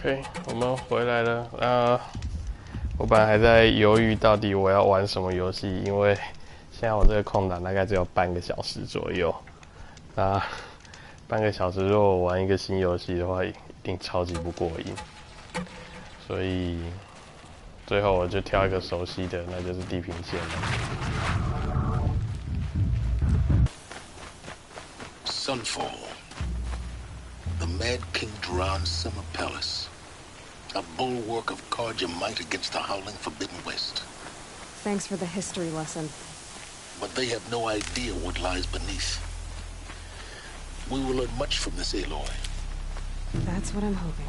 OK， 我们回来了。我本来还在犹豫到底我要玩什么游戏，因为现在我这个空档大概只有半个小时左右。那半个小时如果我玩一个新游戏的话，一定超级不过瘾。所以最后我就挑一个熟悉的，那就是地平线了。Sunfall. The Mad King Duran's summer palace. A bulwark of Carja might against the howling Forbidden West. Thanks for the history lesson. But they have no idea what lies beneath. We will learn much from this Aloy. That's what I'm hoping.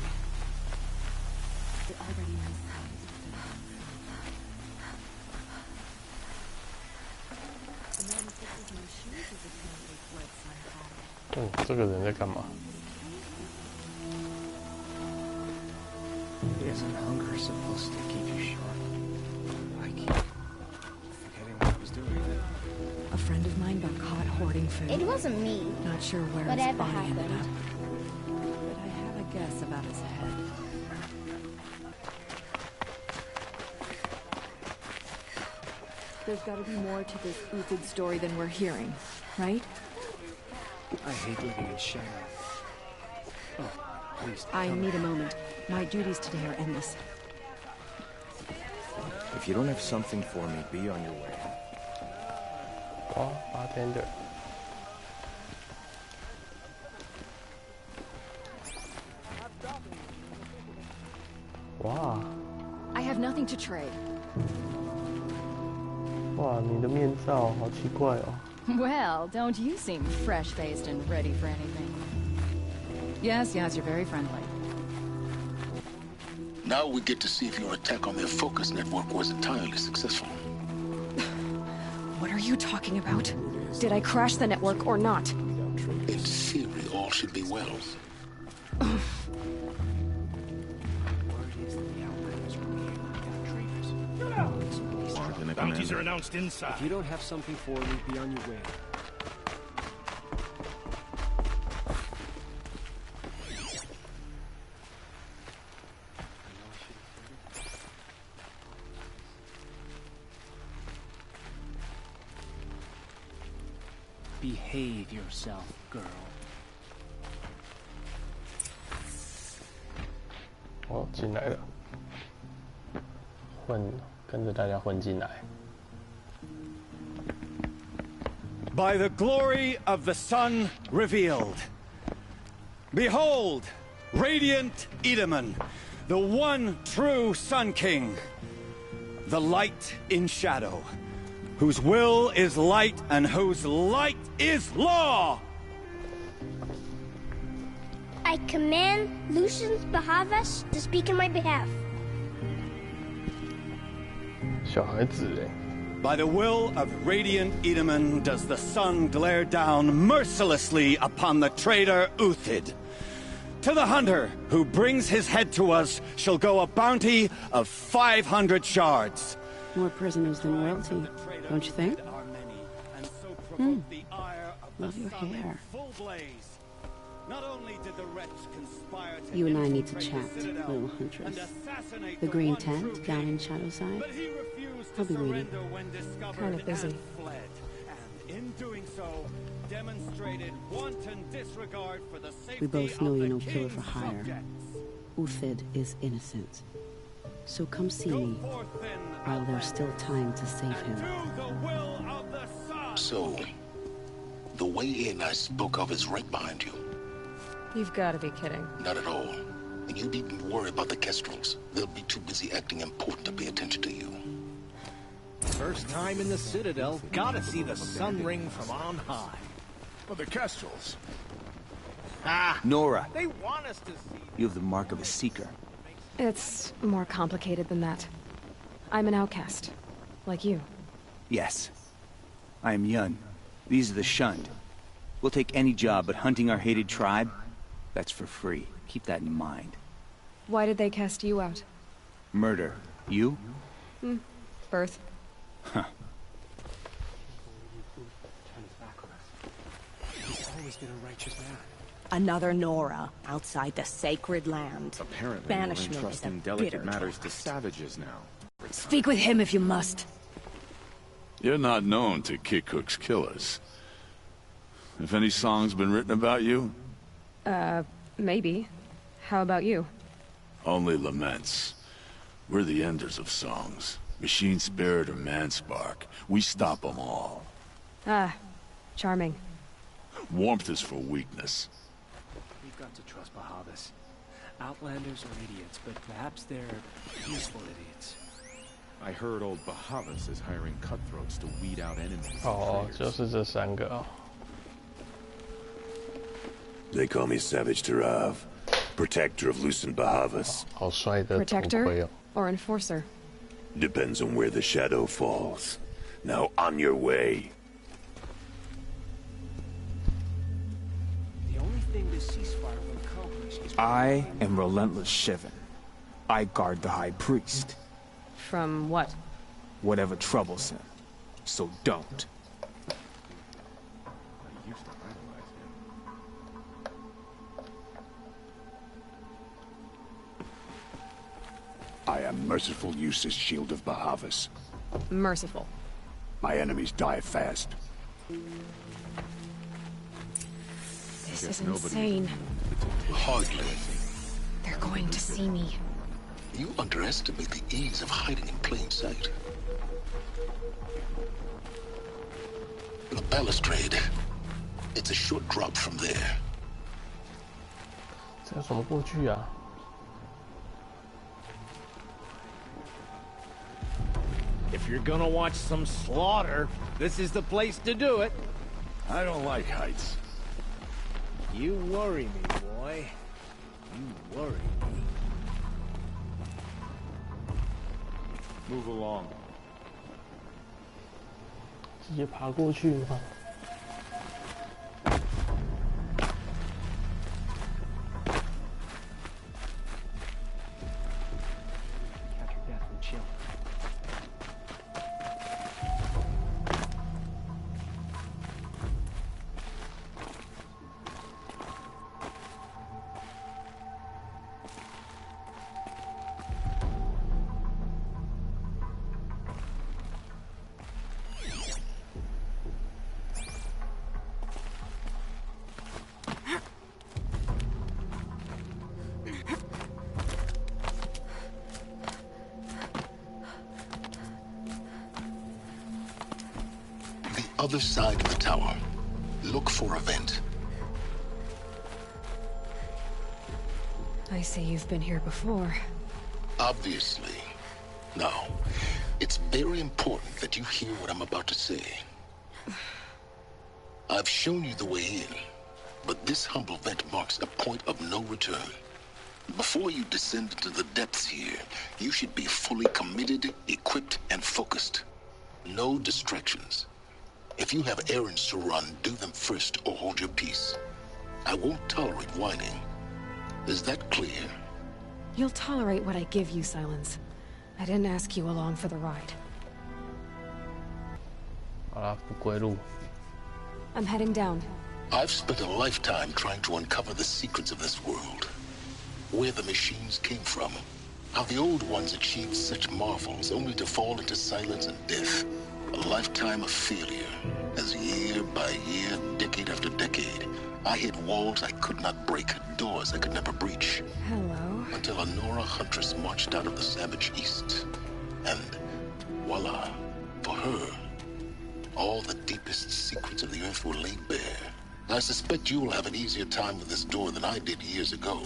Oh, 这个人在干嘛？ Isn't hunger supposed to keep you sharp? I keep forgetting what I was doing. A friend of mine got caught hoarding food. It wasn't me. Not sure where his Whatever body ended happened. up. But I have a guess about his head. There's gotta be more to this Uthid story than we're hearing, right? I hate living in shadow. Oh, please. I need a moment. My duties today are endless. If you don't have something for me, be on your way. Oh, bartender. Wow. I have nothing to trade. 哇，你的面罩好奇怪哦。 Well, don't you seem fresh-faced and ready for anything. Yes, you're very friendly. Now we get to see if your attack on their focus network was entirely successful. What are you talking about? Did I crash the network or not? In theory, all should be well. Bounties are announced inside. If you don't have something for me, be on your way. Behave yourself, girl. 哦，进来了，跟着大家混进来。 By the glory of the sun revealed. Behold, radiant Edaman, the one true Sun King. The light in shadow, whose will is light and whose light is law. I command Lucius Bahavas to speak in my behalf. 小孩子哎。 By the will of radiant Edaman does the sun glare down mercilessly upon the traitor Uthid. To the hunter who brings his head to us shall go a bounty of 500 shards. More prisoners than royalty, don't you think? Love your hair. You and I need to chat, little huntress. The green tent down in Shadowside? I'll be waiting. Kind of busy. We both know you're no killer for hire. Uthid is innocent. So come see me while there's still time to save him. So, the way in I spoke of is right behind you. You've got to be kidding. Not at all. And you needn't worry about the Kestrels. They'll be too busy acting important to pay attention to you. First time in the Citadel, gotta see the sun ring from on high. Well, the Kestrels. Ah, Nora, they want us to see. you have the mark of a seeker. It's more complicated than that. I'm an outcast. Like you. Yes. I am Yun. These are the shunned. We'll take any job, but hunting our hated tribe, that's for free. Keep that in mind. Why did they cast you out? Murder. You? Birth. Huh. He's always been a righteous man. Another Nora outside the sacred land. Apparently, Banishment we're is a entrusting bitter delicate matters to torment. savages now. Speak with him if you must. You're not known to Kikuk's killers. Have any songs been written about you? Maybe. How about you? Only laments. We're the enders of songs. Machine spirit or man spark. We stop them all. Ah, charming. Warmth is for weakness. We've got to trust Bahavas. Outlanders are idiots, but perhaps they're useful idiots. I heard old Bahavas is hiring cutthroats to weed out enemies. 哦，就是这3个哦。They call me Savage Tarav, protector of Lucent Bahavas. 好帅的头盔哦。 Or enforcer? Depends on where the shadow falls. Now on your way. The only thing this ceasefire will accomplish is... I am Relentless Shivan. I guard the High Priest. From what? Whatever troubles him. So don't. I am Merciful Use's Shield of Bahavas. Merciful. My enemies die fast. This is insane. Hardly. They're going to see me. You underestimate the ease of hiding in plain sight. The balustrade. It's a short drop from there. 这有什么过去啊？ If you're gonna watch some slaughter, this is the place to do it. I don't like heights. You worry me, boy. You worry me. Move along. 直接爬过去吗？ Catch your death and chill. Other side of the tower. Look for a vent. I see you've been here before. Obviously. Now, it's very important that you hear what I'm about to say. I've shown you the way in, but this humble vent marks a point of no return. Before you descend into the depths here, you should be fully committed, equipped, and focused. No distractions. If you have errands to run, do them first or hold your peace. I won't tolerate whining. Is that clear? You'll tolerate what I give you, Silence. I didn't ask you along for the ride. 好啦，不归路。 I'm heading down. I've spent a lifetime trying to uncover the secrets of this world. Where the machines came from. How the old ones achieved such marvels only to fall into silence and death. A lifetime of failure, as year by year, decade after decade, I hit walls I could not break, doors I could never breach. Hello. Until a Nora huntress marched out of the savage east. And voila, for her, all the deepest secrets of the earth were laid bare. I suspect you will have an easier time with this door than I did years ago.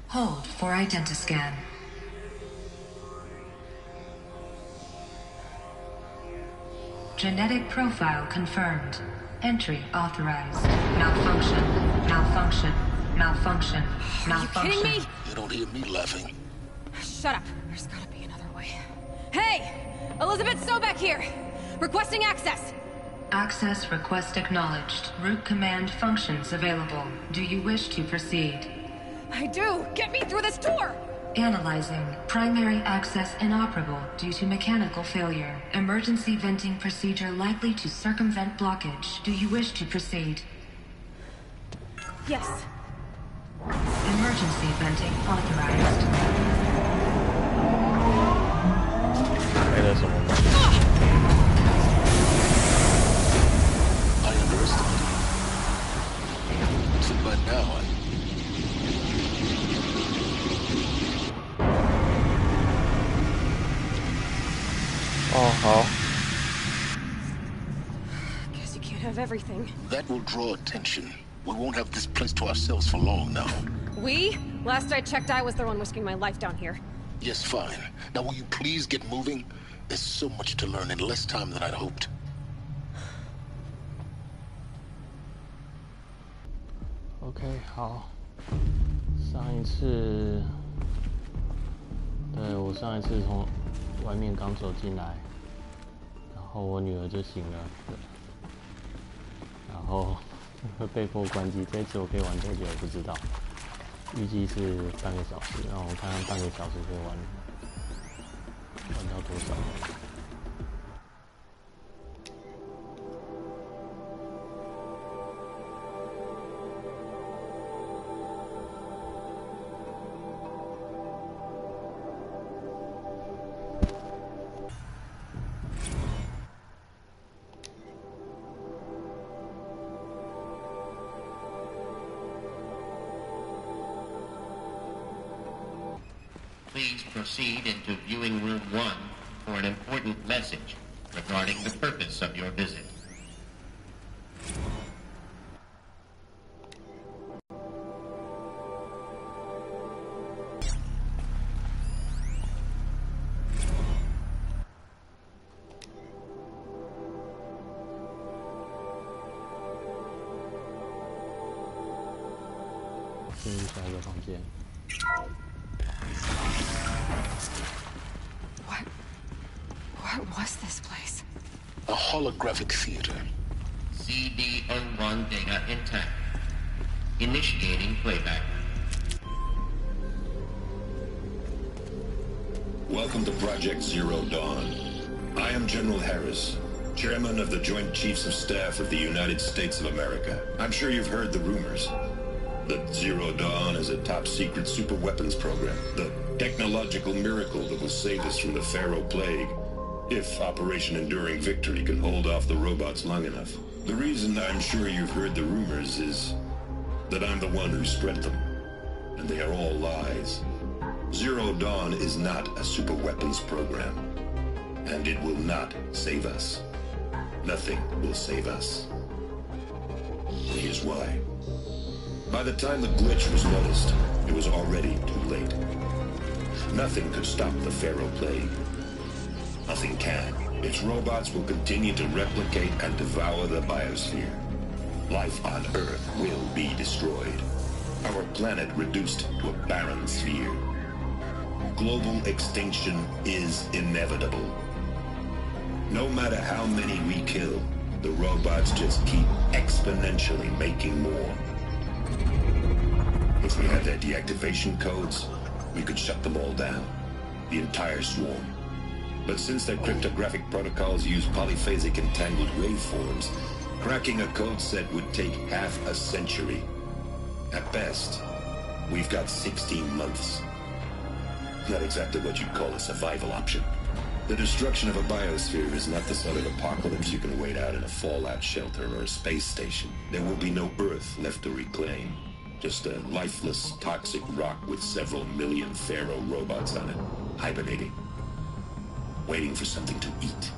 Hold for identiscan. Genetic profile confirmed. Entry authorized. Malfunction. Malfunction. Malfunction. Malfunction. Are you kidding me? You don't hear me laughing. Shut up. There's gotta be another way. Hey! Elizabeth Sobek here! Requesting access! Access request acknowledged. Root command functions available. Do you wish to proceed? I do! Get me through this door! Analyzing. Primary access inoperable due to mechanical failure. Emergency venting procedure likely to circumvent blockage. Do you wish to proceed? Yes. Emergency venting authorized. 开了什么门？ I underestimated you. So by now, Oh, 好。 Guess you can't have everything. that will draw attention. We won't have this place to ourselves for long now. We? Last I checked, I was the one risking my life down here. Yes, fine. Now will you please get moving? There's so much to learn in less time than I'd hoped. OK， 好。上一次，对，我上一次从外面刚走进来，然后我女儿就醒了，然后会被迫关机。这次我可以玩多久我不知道，预计是半个小时，然后我看看半个小时可以玩到多少。 Please proceed into viewing room 1 for an important message regarding the purpose of your visit. What was this place? A holographic theater. CD01 data intact. Initiating playback. Welcome to Project Zero Dawn. I am General Harris, Chairman of the Joint Chiefs of Staff of the United States of America. I'm sure you've heard the rumors that Zero Dawn is a top-secret superweapons program, the technological miracle that will save us from the Pharaoh Plague, if Operation Enduring Victory can hold off the robots long enough. The reason I'm sure you've heard the rumors is that I'm the one who spread them, and they are all lies. Zero Dawn is not a superweapons program, and it will not save us. Nothing will save us. Here's why. By the time the glitch was noticed, it was already too late. Nothing could stop the Pharaoh Plague. Nothing can. Its robots will continue to replicate and devour the biosphere. Life on Earth will be destroyed. Our planet reduced to a barren sphere. Global extinction is inevitable. No matter how many we kill, the robots just keep exponentially making more. If we had their deactivation codes, we could shut them all down. The entire swarm. But since their cryptographic protocols use polyphasic entangled waveforms, cracking a code set would take half a century. At best, we've got 16 months. Not exactly what you'd call a survival option. The destruction of a biosphere is not the sort of apocalypse you can wait out in a fallout shelter or a space station. There will be no Earth left to reclaim. Just a lifeless, toxic rock with several million Pharaoh robots on it, hibernating, waiting for something to eat.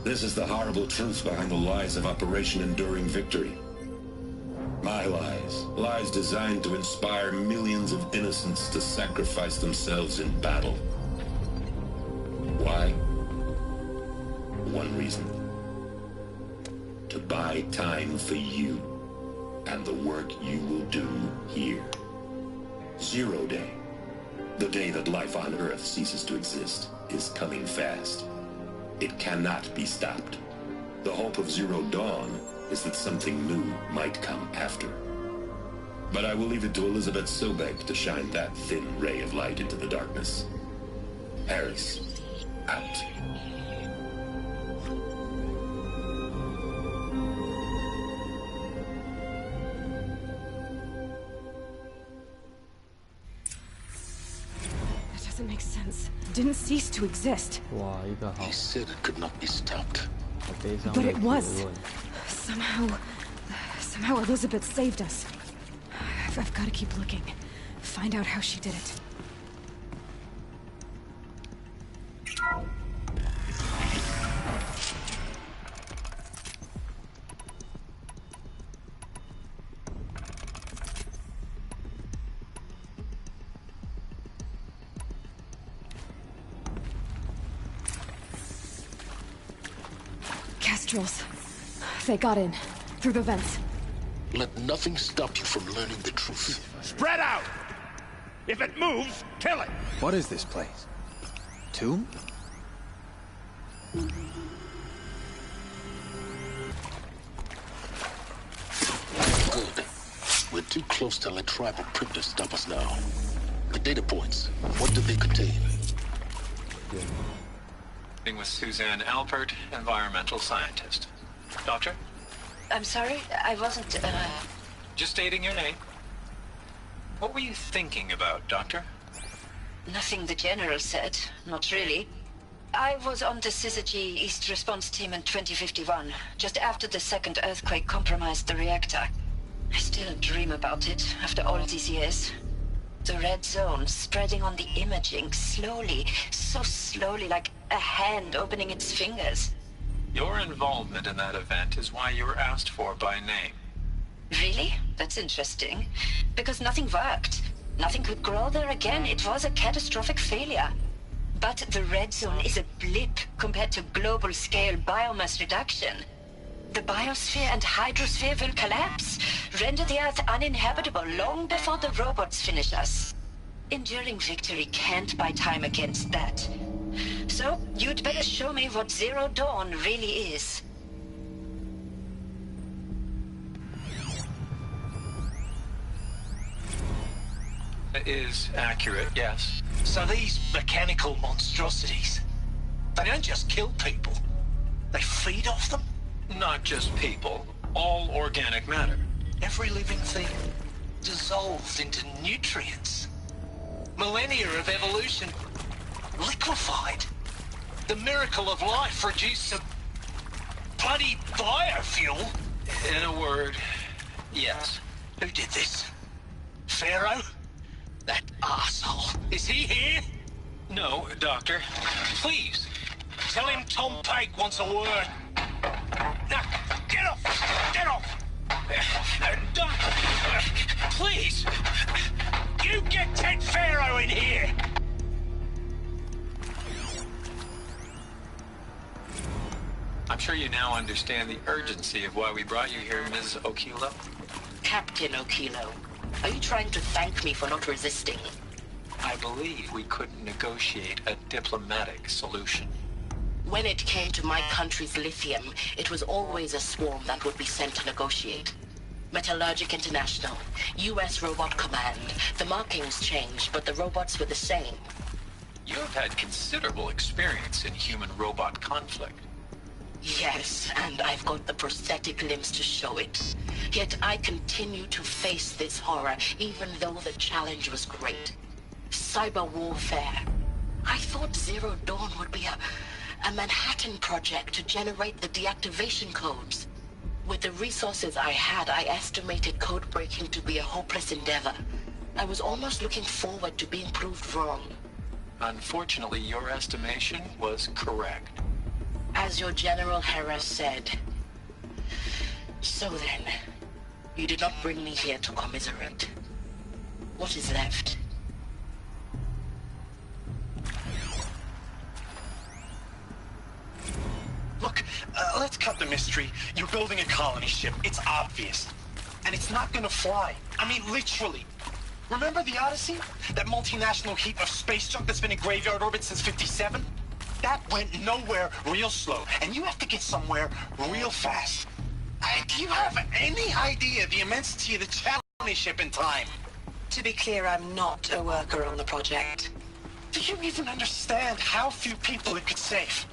This is the horrible truth behind the lies of Operation Enduring Victory. My lies. Lies designed to inspire millions of innocents to sacrifice themselves in battle. Why? One reason. To buy time for you and the work you will do here. Zero Day. The day that life on Earth ceases to exist is coming fast. It cannot be stopped. The hope of Zero Dawn is that something new might come after. But I will leave it to Elizabeth Sobek to shine that thin ray of light into the darkness. Harris, out. Doesn't make sense. Didn't cease to exist. 哇，一个好 He said it could not be stopped. 好悲伤 But 的 it 结 was. 论。 Somehow Elizabeth saved us. I've got to keep looking. Find out how she did it. Kestrels. They got in. Through the vents. Let nothing stop you from learning the truth. Spread out! If it moves, kill it! What is this place? Tomb? Good. We're too close to let tribal printers stop us now. The data points, what do they contain? With Suzanne Alpert, environmental scientist. Doctor? I'm sorry, I wasn't, Just stating your name. What were you thinking about, Doctor? Nothing the General said, not really. I was on the Syzygy East Response Team in 2051, just after the second earthquake compromised the reactor. I still dream about it, after all these years. The red zone spreading on the imaging, slowly, so slowly, like a hand opening its fingers. Your involvement in that event is why you were asked for by name. Really? That's interesting. Because nothing worked. Nothing could grow there again. It was a catastrophic failure. But the red zone is a blip compared to global-scale biomass reduction. The biosphere and hydrosphere will collapse, render the Earth uninhabitable long before the robots finish us. Enduring victory can't buy time against that. So, you'd better show me what Zero Dawn really is. It is accurate, yes. So these mechanical monstrosities, they don't just kill people. They feed off them? Not just people, all organic matter. Every living thing dissolved into nutrients. Millennia of evolution liquefied. The miracle of life reduced to bloody biofuel. In a word, yes. Who did this? Pharaoh? That arsehole. Is he here? No, Doctor. Please, tell him Tom Pike wants a word. Now, get off! Get off! Doctor, please! You get Ted Pharaoh in here! I'm sure you now understand the urgency of why we brought you here, Ms. Okilo. Captain Okilo, are you trying to thank me for not resisting? I believe we couldn't negotiate a diplomatic solution. When it came to my country's lithium, it was always a swarm that would be sent to negotiate. Metallurgic International, U.S. Robot Command. The markings changed, but the robots were the same. You have had considerable experience in human-robot conflict. Yes, and I've got the prosthetic limbs to show it. Yet I continue to face this horror, even though the challenge was great. Cyber warfare. I thought Zero Dawn would be a Manhattan project to generate the deactivation codes. With the resources I had, I estimated code breaking to be a hopeless endeavor. I was almost looking forward to being proved wrong. Unfortunately, your estimation was correct. As your General Hera said. So then, you did not bring me here to commiserate. What is left? Look, let's cut the mystery. You're building a colony ship. It's obvious. And it's not gonna fly. I mean, literally. Remember the Odyssey? That multinational heap of space junk that's been in graveyard orbit since '57? That went nowhere real slow. And you have to get somewhere real fast. Do you have any idea the immensity of the colony ship in time? To be clear, I'm not a worker on the project. Do you even understand how few people it could save?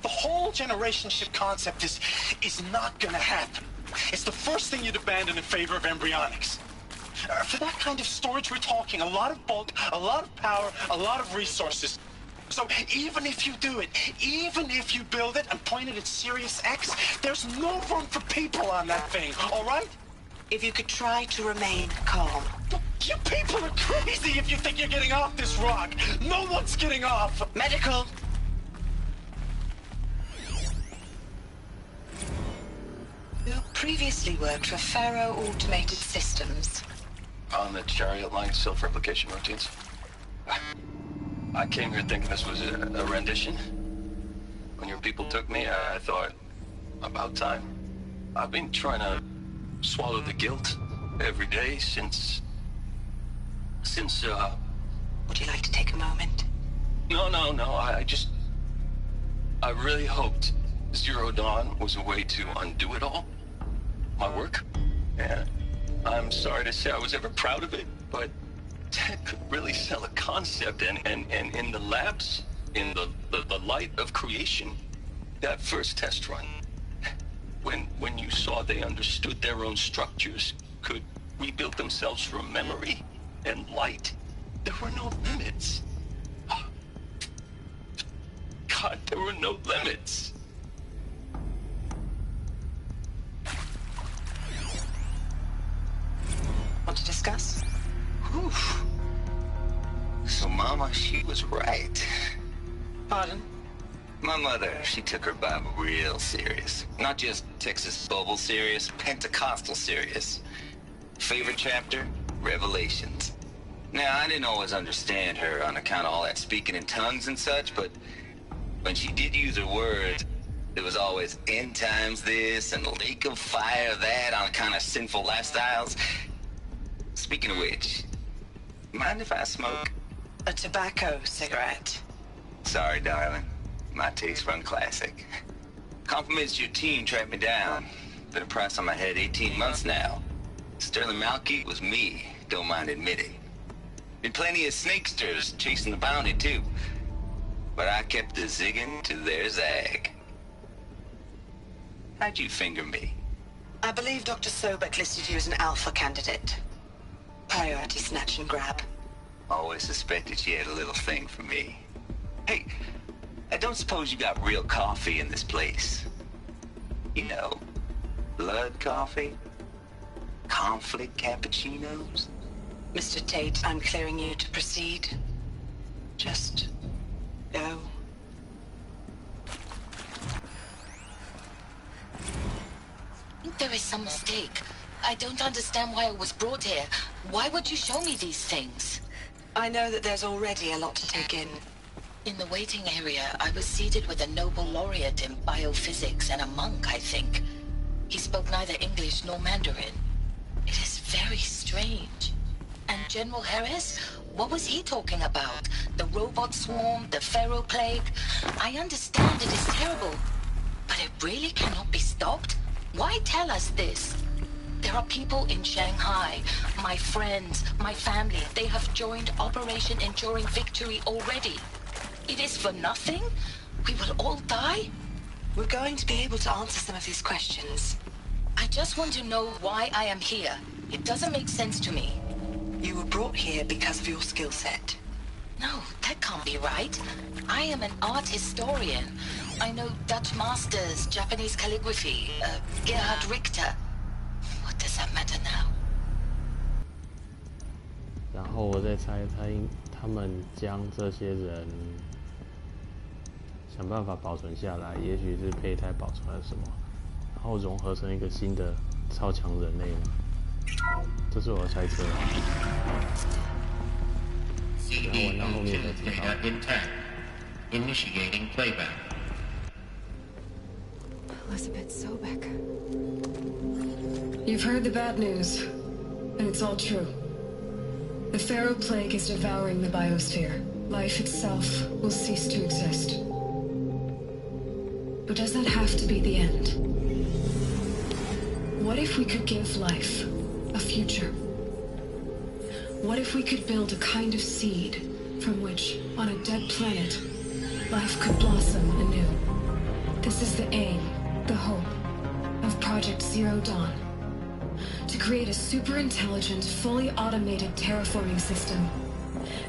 The whole generation ship concept is not gonna happen. It's the first thing you'd abandon in favor of embryonics. For that kind of storage, we're talking a lot of bulk, a lot of power, a lot of resources. So even if you do it, even if you build it and point it at Sirius X, there's no room for people on that thing, all right? If you could try to remain calm. You people are crazy if you think you're getting off this rock. No one's getting off. Medical. You previously worked for Faro Automated Systems. On the Chariot Line self-replication routines. I came here thinking this was a rendition. When your people took me, I thought, about time. I've been trying to swallow the guilt every day since... Would you like to take a moment? No, I really hoped Zero Dawn was a way to undo it all. My work. And I'm sorry to say I was ever proud of it, but Ted could really sell a concept, and in the labs, in the light of creation, that first test run, when you saw they understood their own structures, could rebuild themselves from memory and light, there were no limits. God, there were no limits. Want to discuss? Whew. So Mama, she was right. Pardon? My mother, she took her Bible real serious. Not just Texas Bubble serious, Pentecostal serious. Favorite chapter? Revelations. Now, I didn't always understand her on account of all that speaking in tongues and such, but when she did use her words, there was always end times this and lake of fire that on account of sinful lifestyles. Speaking of which, mind if I smoke? A tobacco cigarette. Sorry, darling. My taste run classic. Compliments to your team tracked me down. Been a price on my head 18 months now. Sterling Malky was me, don't mind admitting. Been plenty of snakesters chasing the bounty, too. But I kept the zigging to their zag. How'd you finger me? I believe Dr. Sobek listed you as an alpha candidate. Priority snatch and grab. Always suspected she had a little thing for me. Hey, I don't suppose you got real coffee in this place. You know, blood coffee? Conflict cappuccinos? Mr. Tate, I'm clearing you to proceed. Just go. I think there is some mistake. I don't understand why I was brought here. Why would you show me these things? I know that there's already a lot to take in. In the waiting area, I was seated with a Nobel laureate in biophysics and a monk, I think. He spoke neither English nor Mandarin. It is very strange. And General Harris? What was he talking about? The robot swarm? The Pharaoh plague? I understand it is terrible, but it really cannot be stopped? Why tell us this? There are people in Shanghai, my friends, my family. They have joined Operation Enduring Victory already. It is for nothing? We will all die? We're going to be able to answer some of these questions. I just want to know why I am here. It doesn't make sense to me. You were brought here because of your skill set. No, that can't be right. I am an art historian. I know Dutch masters, Japanese calligraphy, Gerhard Richter. What does that matter now? 然后我再猜他们将这些人想办法保存下来，也许是胚胎保存了什么，然后融合成一个新的超强人类嘛。这是我的猜测啊。然后玩到后面才知道。Initiating playback. Elizabeth Sobek. You've heard the bad news, and it's all true. The Pharaoh plague is devouring the biosphere. Life itself will cease to exist. But does that have to be the end? What if we could give life a future? What if we could build a kind of seed from which, on a dead planet, life could blossom anew? This is the aim, the hope, of Project Zero Dawn. to create a super intelligent, fully automated terraforming system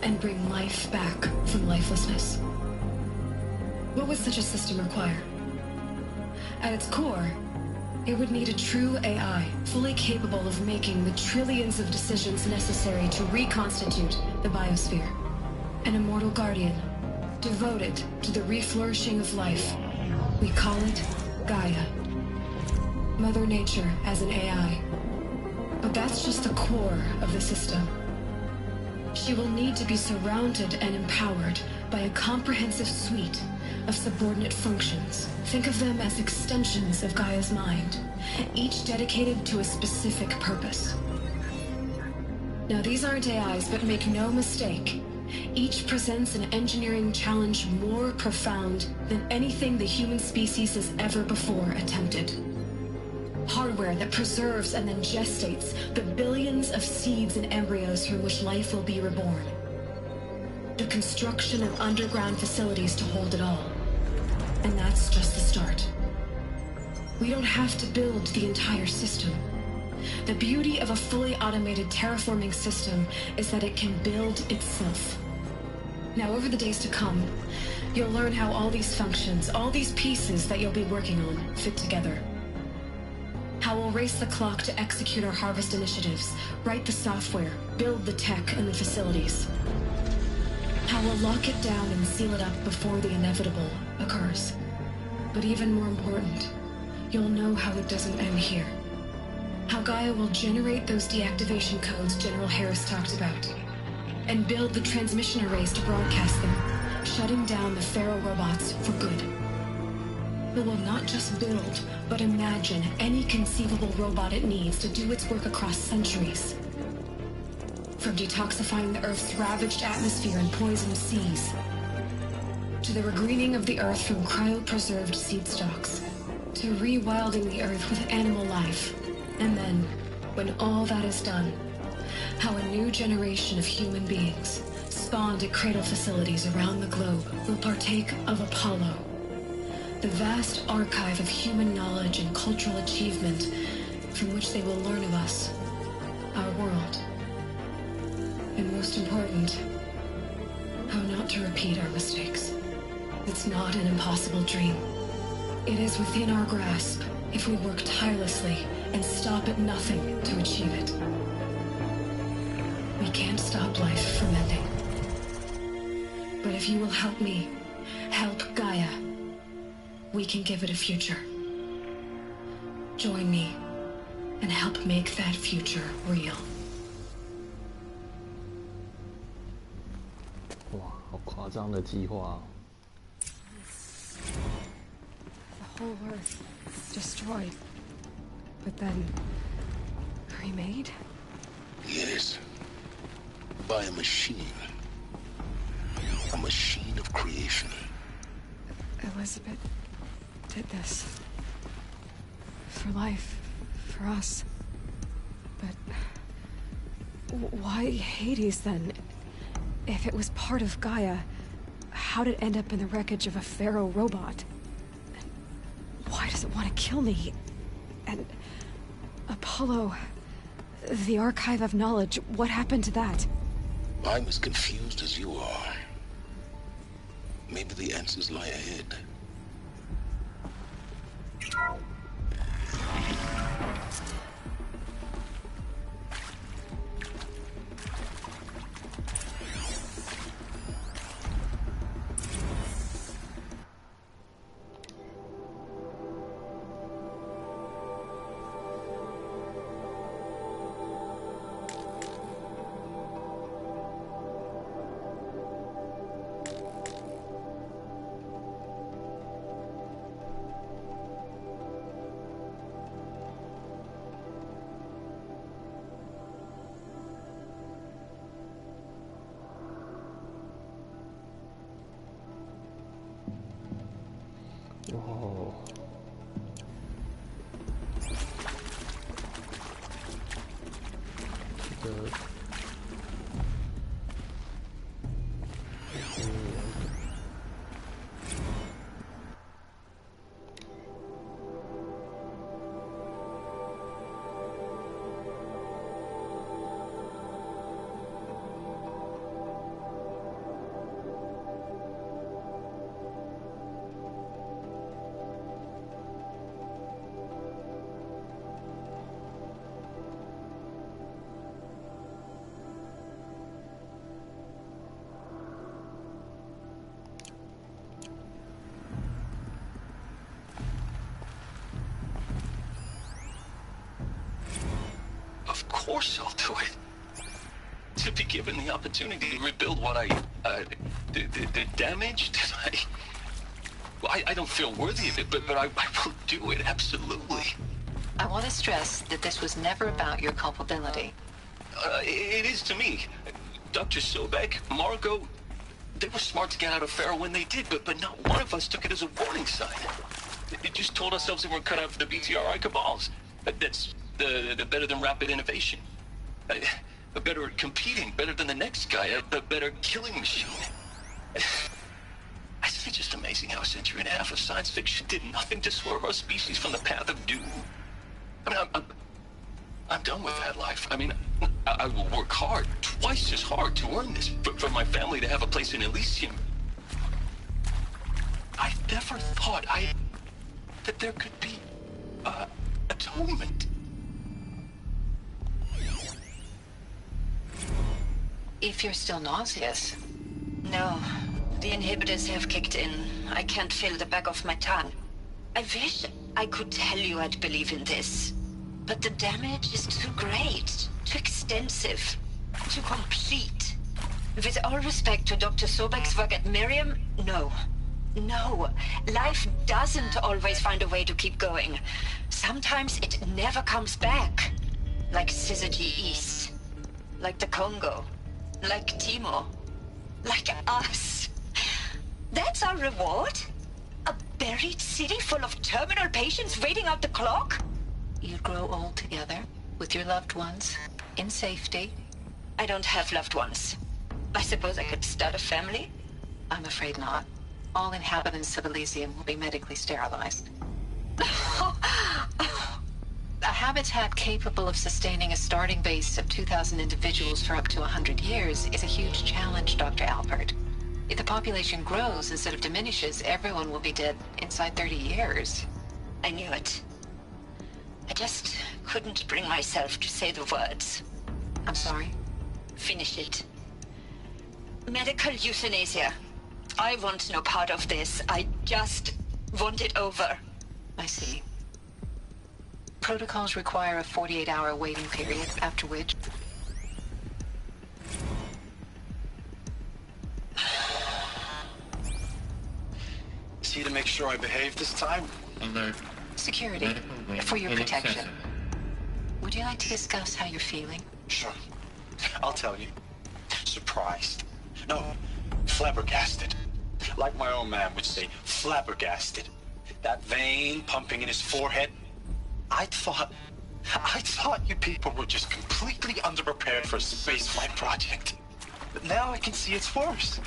and bring life back from lifelessness. What would such a system require? At its core, it would need a true AI, fully capable of making the trillions of decisions necessary to reconstitute the biosphere. An immortal guardian, devoted to the reflourishing of life. We call it Gaia. Mother Nature as an AI. But that's just the core of the system. She will need to be surrounded and empowered by a comprehensive suite of subordinate functions. Think of them as extensions of Gaia's mind, each dedicated to a specific purpose. Now, these aren't AIs, but make no mistake, each presents an engineering challenge more profound than anything the human species has ever before attempted. Hardware that preserves and then gestates the billions of seeds and embryos from which life will be reborn. The construction of underground facilities to hold it all. And that's just the start. We don't have to build the entire system. The beauty of a fully automated terraforming system is that it can build itself. Now, over the days to come, you'll learn how all these functions, all these pieces that you'll be working on, fit together. How we'll race the clock to execute our harvest initiatives, write the software, build the tech and the facilities. How we'll lock it down and seal it up before the inevitable occurs. But even more important, you'll know how it doesn't end here. How Gaia will generate those deactivation codes General Harris talked about, and build the transmission arrays to broadcast them, shutting down the Pharaoh robots for good. It will not just build, but imagine any conceivable robot it needs to do its work across centuries. From detoxifying the Earth's ravaged atmosphere and poisoned seas, to the regreening of the Earth from cryopreserved seed stalks, to rewilding the Earth with animal life. And then, when all that is done, how a new generation of human beings, spawned at cradle facilities around the globe, will partake of Apollo, the vast archive of human knowledge and cultural achievement from which they will learn of us, our world. And most important, how not to repeat our mistakes. It's not an impossible dream. It is within our grasp if we work tirelessly and stop at nothing to achieve it. We can't stop life from ending. But if you will help me, help Gaia, we can give it a future. Join me and help make that future real. 哇，好夸张的计划哦！ The whole Earth destroyed, but then remade? Yes. By a machine. A machine of creation. Elizabeth did this. For life. For us. But why Hades then? If it was part of Gaia, how did it end up in the wreckage of a Pharaoh robot? And why does it want to kill me? And Apollo, the archive of knowledge, what happened to that? I'm as confused as you are. Maybe the answers lie ahead. torso to it. To be given the opportunity to rebuild what the damage that I don't feel worthy of it, but I will do it, absolutely. I want to stress that this was never about your culpability. It is to me. Dr. Sobek, Margot, they were smart to get out of Pharaoh when they did, but not one of us took it as a warning sign. They just told ourselves they weren't cut out for the BTRI cabals. That's the better than rapid innovation. Better at competing, better than the next guy, a better killing machine. It's just amazing how a century and a half of science fiction did nothing to swerve our species from the path of doom. I mean, I'm done with that life. I mean, I will work hard, twice as hard to earn this, for my family to have a place in Elysium. I never thought that there could be atonement. If you're still nauseous. No, the inhibitors have kicked in. I can't feel the back of my tongue. I wish I could tell you I'd believe in this. But the damage is too great, too extensive, too complete. With all respect to Dr. Sobek's work at Miriam, no. No, life doesn't always find a way to keep going. Sometimes it never comes back. Like Syzygy East. Like the Congo. Like Timor. Like us. That's our reward? A buried city full of terminal patients waiting out the clock? You'd grow old together, with your loved ones, in safety. I don't have loved ones. I suppose I could start a family? I'm afraid not. All inhabitants of Elysium will be medically sterilized. A habitat capable of sustaining a starting base of 2,000 individuals for up to 100 years is a huge challenge, Dr. Alpert. If the population grows instead of diminishes, everyone will be dead inside 30 years. I knew it. I just couldn't bring myself to say the words. I'm sorry? Finish it. Medical euthanasia. I want no part of this. I just want it over. I see. Protocols require a 48-hour waiting period, after which... See to make sure I behave this time? Alert. Security, for your protection. Would you like to discuss how you're feeling? Sure. I'll tell you. Surprised. No, flabbergasted. Like my own man would say, flabbergasted. That vein pumping in his forehead. I thought you people were just completely underprepared for a spaceflight project. But now I can see it's worse.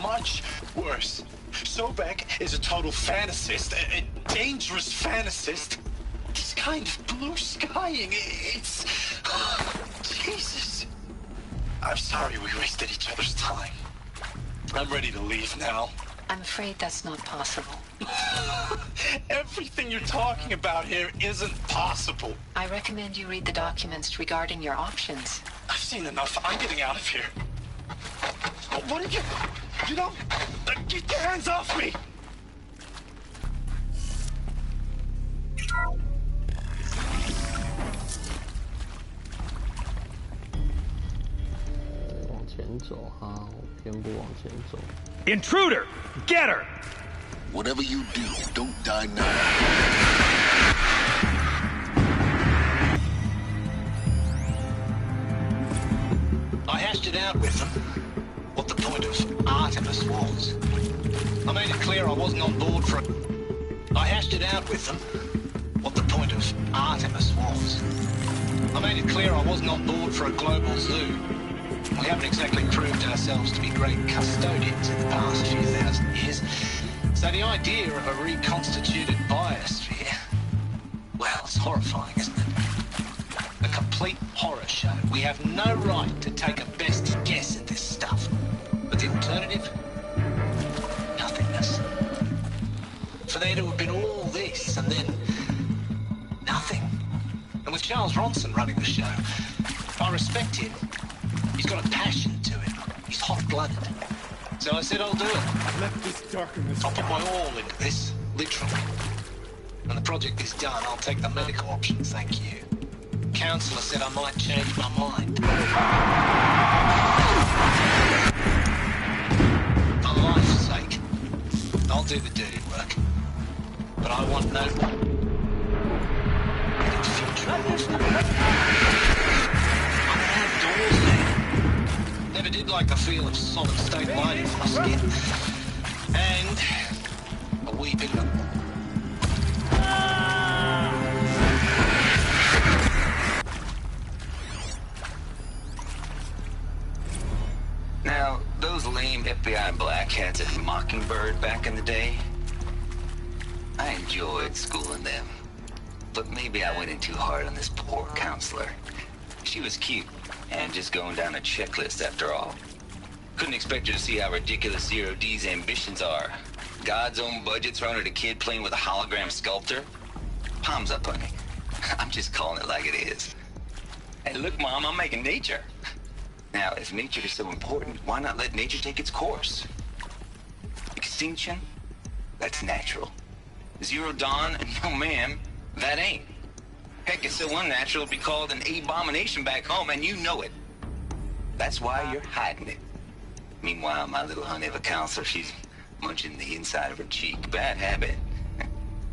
Much worse. Sobek is a total fantasist, a dangerous fantasist. He's kind of blue skying. It's... Jesus. I'm sorry we wasted each other's time. I'm ready to leave now. I'm afraid that's not possible. Everything you're talking about here isn't possible. I recommend you read the documents regarding your options. I've seen enough. I'm getting out of here. What did you... You know... Get your hands off me! Intruder! Get her! Whatever you do, don't die now. I hashed it out with them. What the point of Artemis was. I made it clear I wasn't on board for... I hashed it out with them. What the point of Artemis was. I made it clear I wasn't on board for a global zoo. We haven't exactly proved ourselves to be great custodians in the past few thousand years. So the idea of a reconstituted biosphere, well, it's horrifying, isn't it? A complete horror show. We have no right to take a best guess at this stuff. But the alternative? Nothingness. For there to have been all this and then nothing. And with Charles Ronson running the show, I respect him. He's got a passion to it. He's hot-blooded. So I said I'll do it. Let this darken the I'll put my all into this, literally. When the project is done, I'll take the medical option, thank you. counselor said I might change my mind. For life's sake, I'll do the dirty work. But I want no future. I'm an outdoors man. Never did like the feel of solid state lighting on my skin. And a wee bit of... Now, those lame FBI black hats at Mockingbird back in the day, I enjoyed schooling them. But maybe I went in too hard on this poor counselor. She was cute, and just going down a checklist after all. Couldn't expect her to see how ridiculous Zero D's ambitions are. God's own budget thrown at a kid playing with a hologram sculptor? Palms up, honey. I'm just calling it like it is. Hey, look, Mom, I'm making nature. Now, if nature is so important, why not let nature take its course? Extinction? That's natural. Zero Dawn? No, ma'am, that ain't. Heck, it's so unnatural it'd be called an abomination back home, and you know it. That's why you're hiding it. Meanwhile, my little honey of a counselor, she's munching the inside of her cheek. Bad habit.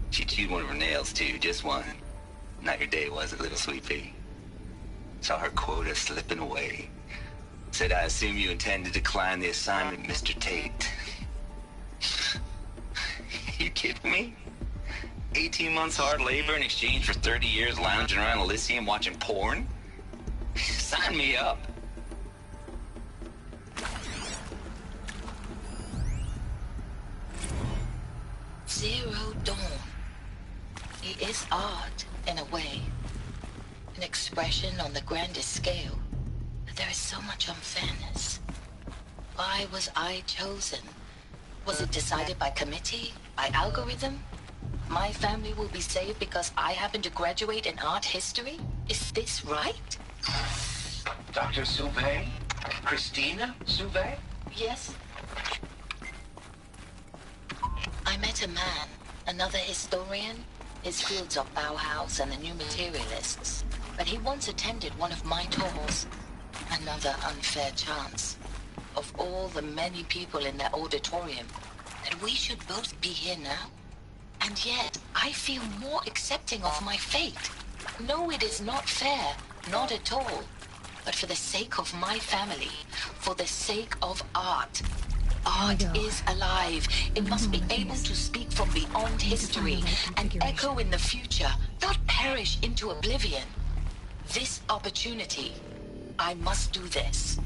She chewed one of her nails, too, just one. Not your day, was it, little sweet pea? Saw her quota slipping away. Said, I assume you intend to decline the assignment, Mr. Tate. You kidding me? 18 months hard labor in exchange for 30 years lounging around Elysium watching porn? Sign me up. Zero Dawn. It is art, in a way. An expression on the grandest scale. But there is so much unfairness. Why was I chosen? Was it decided by committee? By algorithm? My family will be saved because I happen to graduate in art history? Is this right? Dr. Sauvé? Christina Sauvé? Yes. I met a man, another historian. His fields are Bauhaus and the New Materialists. But he once attended one of my tours. Another unfair chance. Of all the many people in that auditorium, that we should both be here now. And yet, I feel more accepting of my fate. No, it is not fair. Not at all. But for the sake of my family, for the sake of art. Art is alive. It must be able to speak from beyond history and echo in the future, not perish into oblivion. This opportunity, I must do this.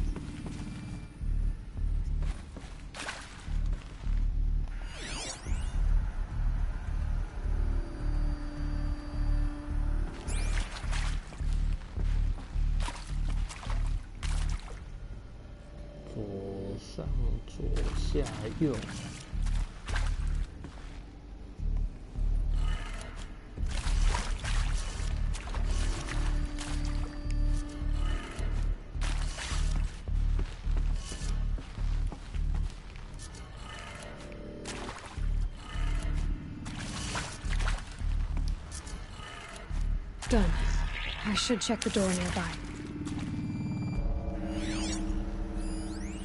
上左下右。Done. I should check the door nearby.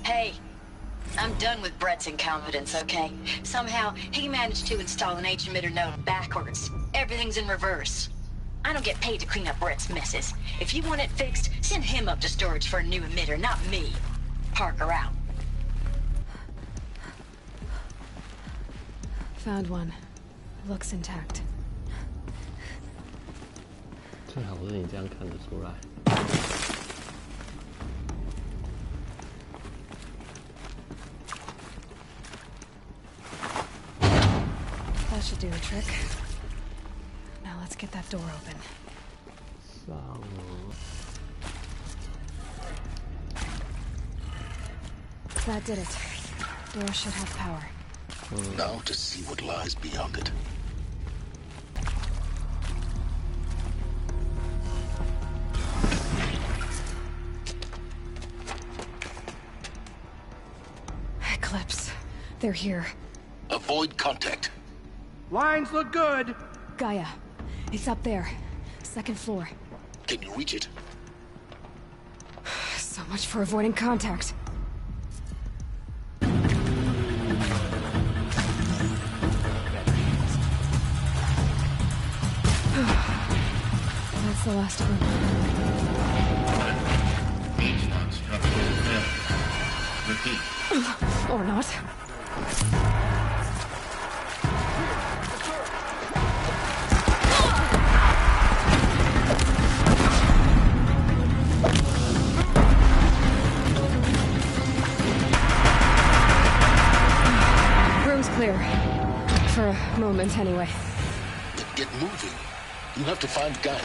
Hey, I'm done with Brett's incompetence, okay? Somehow, he managed to install an H-emitter node backwards. Everything's in reverse. I don't get paid to clean up Brett's messes. If you want it fixed, send him up to storage for a new emitter, not me. Parker out. Found one. Looks intact. 最好是你这样看得出来。That should do the trick. Now let's get that door open. That did it. Door should have power. Now to see what lies beyond it. Eclipse. They're here. Avoid contact. Lines look good. Gaia. It's up there. Second floor. Can you reach it? So much for avoiding contact. That's the last of them. Repeat. Or not. Room's clear. For a moment, anyway. Then get moving. You have to find Gaia.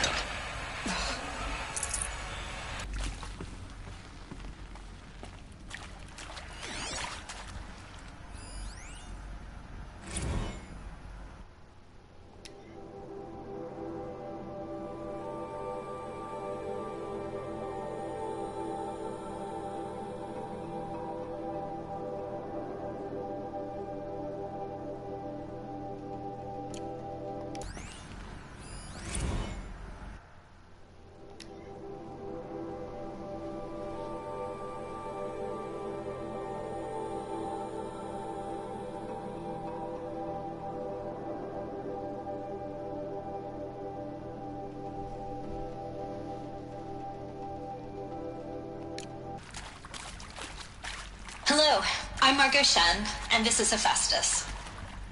Hello, I'm Margot Shen, and this is Hephaestus.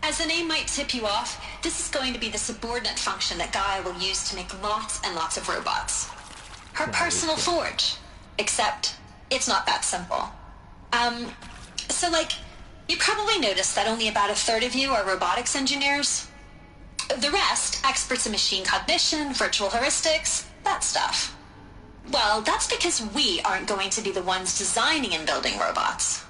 As the name might tip you off, this is going to be the subordinate function that Gaia will use to make lots and lots of robots. Her personal forge. Except, it's not that simple. You probably noticed that only about a third of you are robotics engineers. The rest, experts in machine cognition, virtual heuristics, that stuff. Well, that's because we aren't going to be the ones designing and building robots.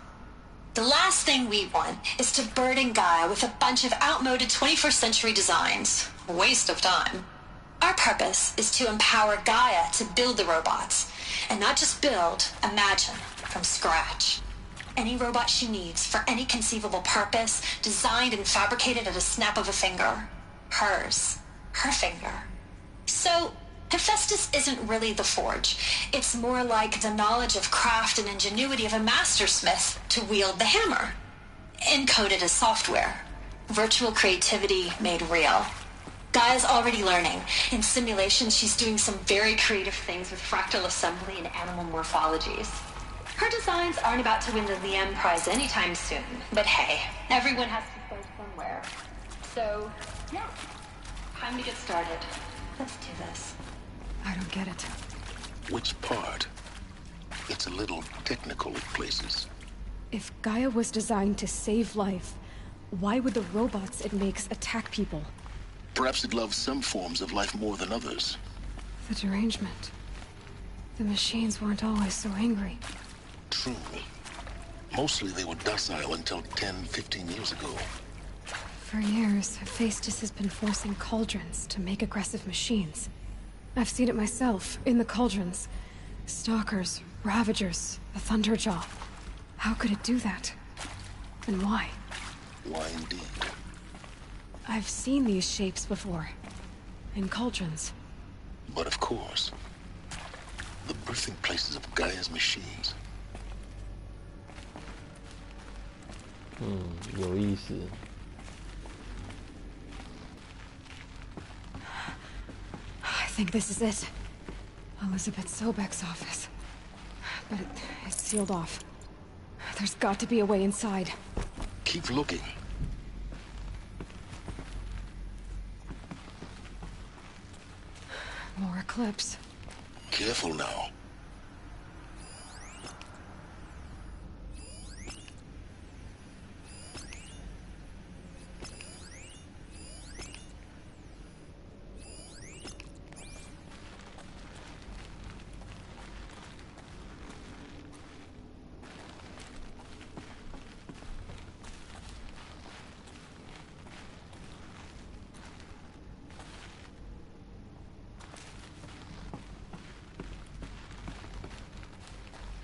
The last thing we want is to burden Gaia with a bunch of outmoded 21st century designs. Waste of time. Our purpose is to empower Gaia to build the robots. And not just build, imagine, from scratch. Any robot she needs for any conceivable purpose, designed and fabricated at a snap of a finger. Hers. Her finger. So, Hephaestus isn't really the forge. It's more like the knowledge of craft and ingenuity of a mastersmith to wield the hammer. Encoded as software. Virtual creativity made real. Gaia's already learning. In simulation, she's doing some very creative things with fractal assembly and animal morphologies. Her designs aren't about to win the Liam Prize anytime soon. But hey, everyone has to start somewhere. So, yeah. Time to get started. Let's do this. I don't get it. Which part? It's a little technical at places. If Gaia was designed to save life, why would the robots it makes attack people? Perhaps it loves some forms of life more than others. The derangement. The machines weren't always so angry. True. Mostly they were docile until 10, 15 years ago. For years, Hephaestus has been forcing cauldrons to make aggressive machines. I've seen it myself, in the cauldrons. Stalkers, Ravagers, the Thunderjaw. How could it do that? And why? Why indeed? I've seen these shapes before. In cauldrons. But of course, the birthing places of Gaia's machines. 有意思。I think this is it. Elizabeth Sobek's office. But it's sealed off. There's got to be a way inside. Keep looking. More eclipse. Careful now.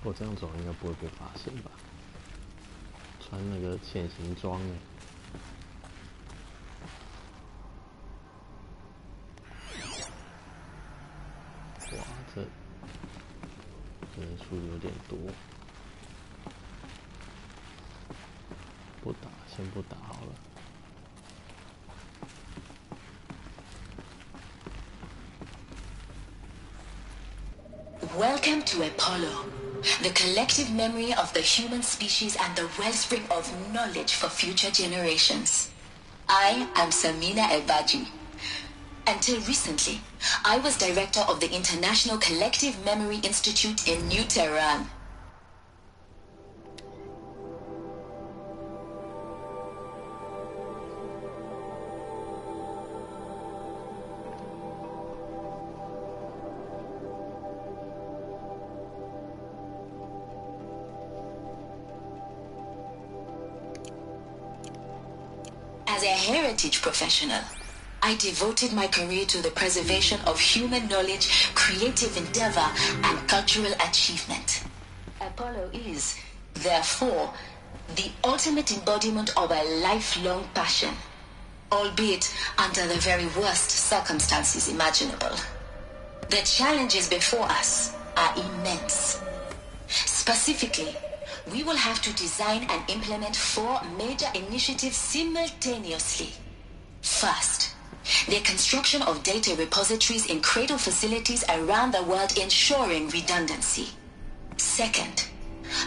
我这样走应该不会被发现吧？穿那个潜行装哎。哇！出有点多，不打，先不打好了。Welcome to Apollo, the collective memory of the human species and the wellspring of knowledge for future generations. I am Samina Ebaji. Until recently, I was director of the International Collective Memory Institute in New Tehran. As a heritage professional, I devoted my career to the preservation of human knowledge, creative endeavor, and cultural achievement. Apollo is, therefore, the ultimate embodiment of a lifelong passion, albeit under the very worst circumstances imaginable. The challenges before us are immense. Specifically, we will have to design and implement 4 major initiatives simultaneously. First, the construction of data repositories in cradle facilities around the world ensuring redundancy. Second,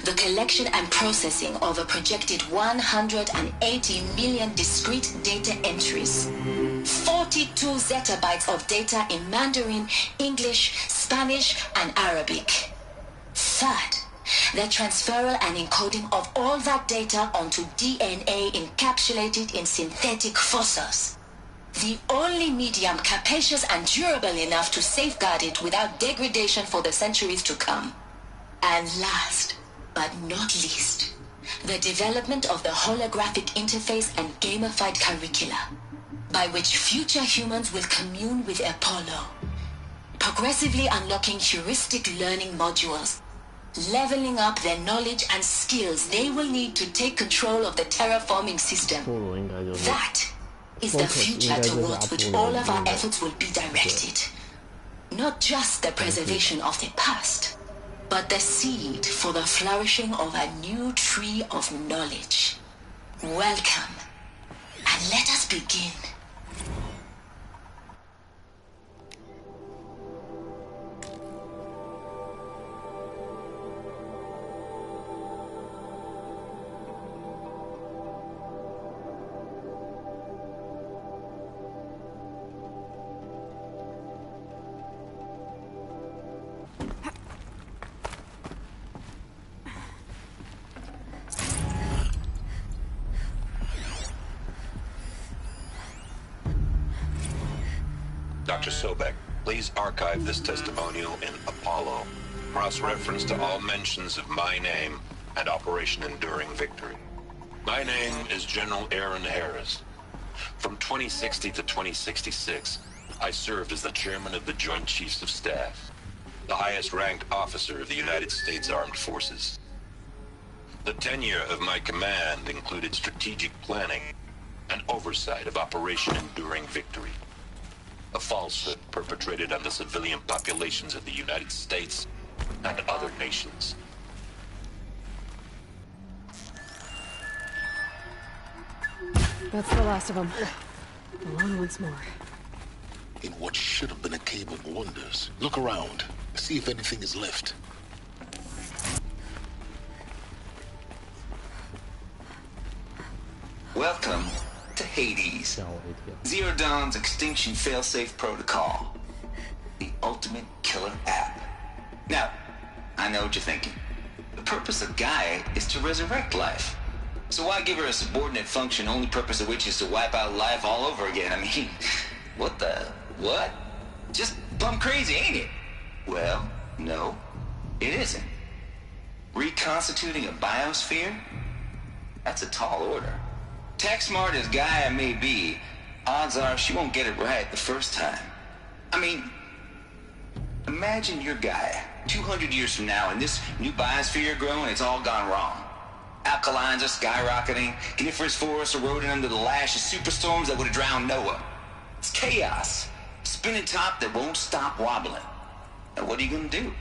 the collection and processing of a projected 180 million discrete data entries. 42 zettabytes of data in Mandarin, English, Spanish, and Arabic. Third, the transferal and encoding of all that data onto DNA encapsulated in synthetic fossils. The only medium capacious and durable enough to safeguard it without degradation for the centuries to come. And last, but not least, the development of the holographic interface and gamified curricula, by which future humans will commune with Apollo, progressively unlocking heuristic learning modules, leveling up their knowledge and skills they will need to take control of the terraforming system. That is the future towards which all of our efforts will be directed. Not just the preservation of the past, but the seed for the flourishing of a new tree of knowledge. Welcome, and let us begin. Dr. Sobek, please archive this testimonial in Apollo. Cross-reference to all mentions of my name and Operation Enduring Victory. My name is General Aaron Harris. From 2060 to 2066, I served as the chairman of the Joint Chiefs of Staff, the highest-ranked officer of the United States Armed Forces. The tenure of my command included strategic planning and oversight of Operation Enduring Victory, a falsehood perpetrated on the civilian populations of the United States and other nations. That's the last of them. Along once more. In what should have been a cave of wonders. Look around. See if anything is left. Welcome to Hades. Zero Dawn's Extinction Failsafe Protocol. The ultimate killer app. Now, I know what you're thinking. The purpose of Gaia is to resurrect life. So why give her a subordinate function, only purpose of which is to wipe out life all over again? I mean, what? Just plumb crazy, ain't it? Well, no, it isn't. Reconstituting a biosphere? That's a tall order. Tech smart as Gaia may be, odds are she won't get it right the first time. I mean, imagine your Gaia 200 years from now and this new biosphere growing, it's all gone wrong. Alkalines are skyrocketing, coniferous forests eroding under the lash of superstorms that would have drowned Noah. It's chaos. Spinning top that won't stop wobbling. Now what are you gonna do?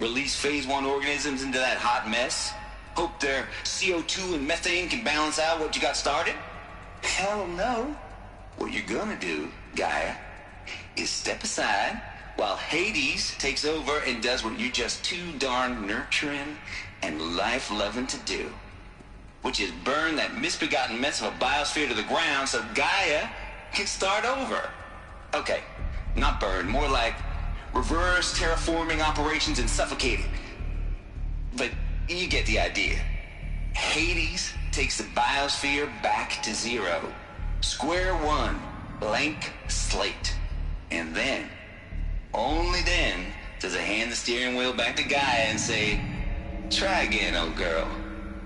Release Phase 1 organisms into that hot mess? Hope their CO2 and methane can balance out what you got started? Hell no. What you're gonna do, Gaia, is step aside while Hades takes over and does what you're just too darn nurturing and life-loving to do. Which is burn that misbegotten mess of a biosphere to the ground so Gaia can start over. Okay, not burn, more like reverse terraforming operations and suffocating. But you get the idea. Hades takes the biosphere back to zero. Square one, blank slate. And then, only then, does it hand the steering wheel back to Gaia and say, try again, old girl.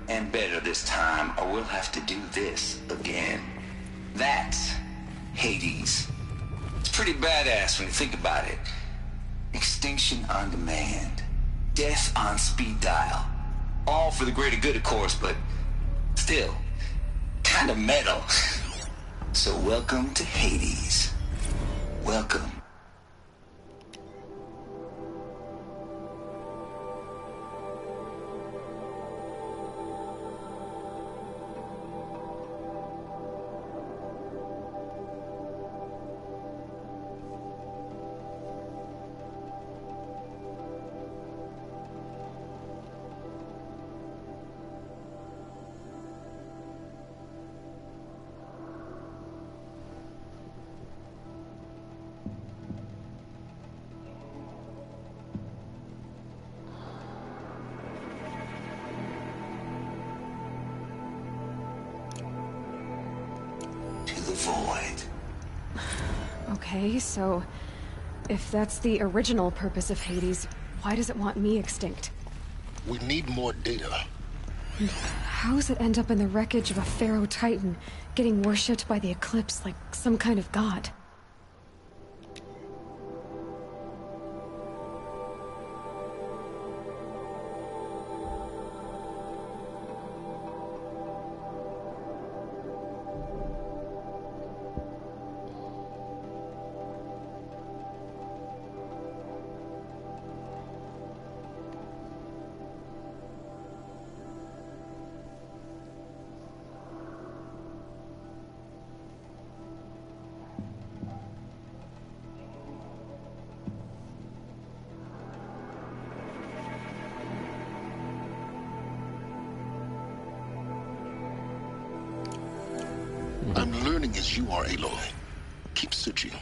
And better this time, or we'll have to do this again. That's Hades. It's pretty badass when you think about it. Extinction on demand. Death on speed dial. All for the greater good, of course, but still, kind of metal. So welcome to Hades. Welcome. Okay, so if that's the original purpose of Hades, why does it want me extinct? We need more data. And how does it end up in the wreckage of a Pharaoh Titan, getting worshipped by the Eclipse like some kind of god? I'm learning as you are, Aloy. Keep searching.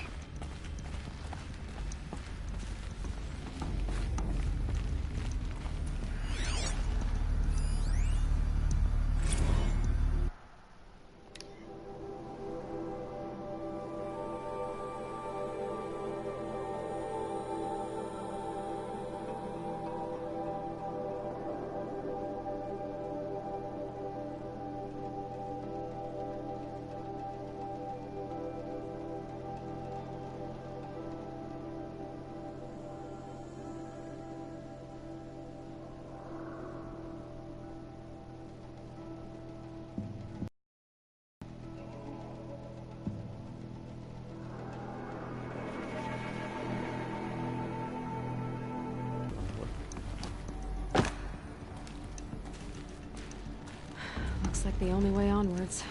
Looks like the only way onwards.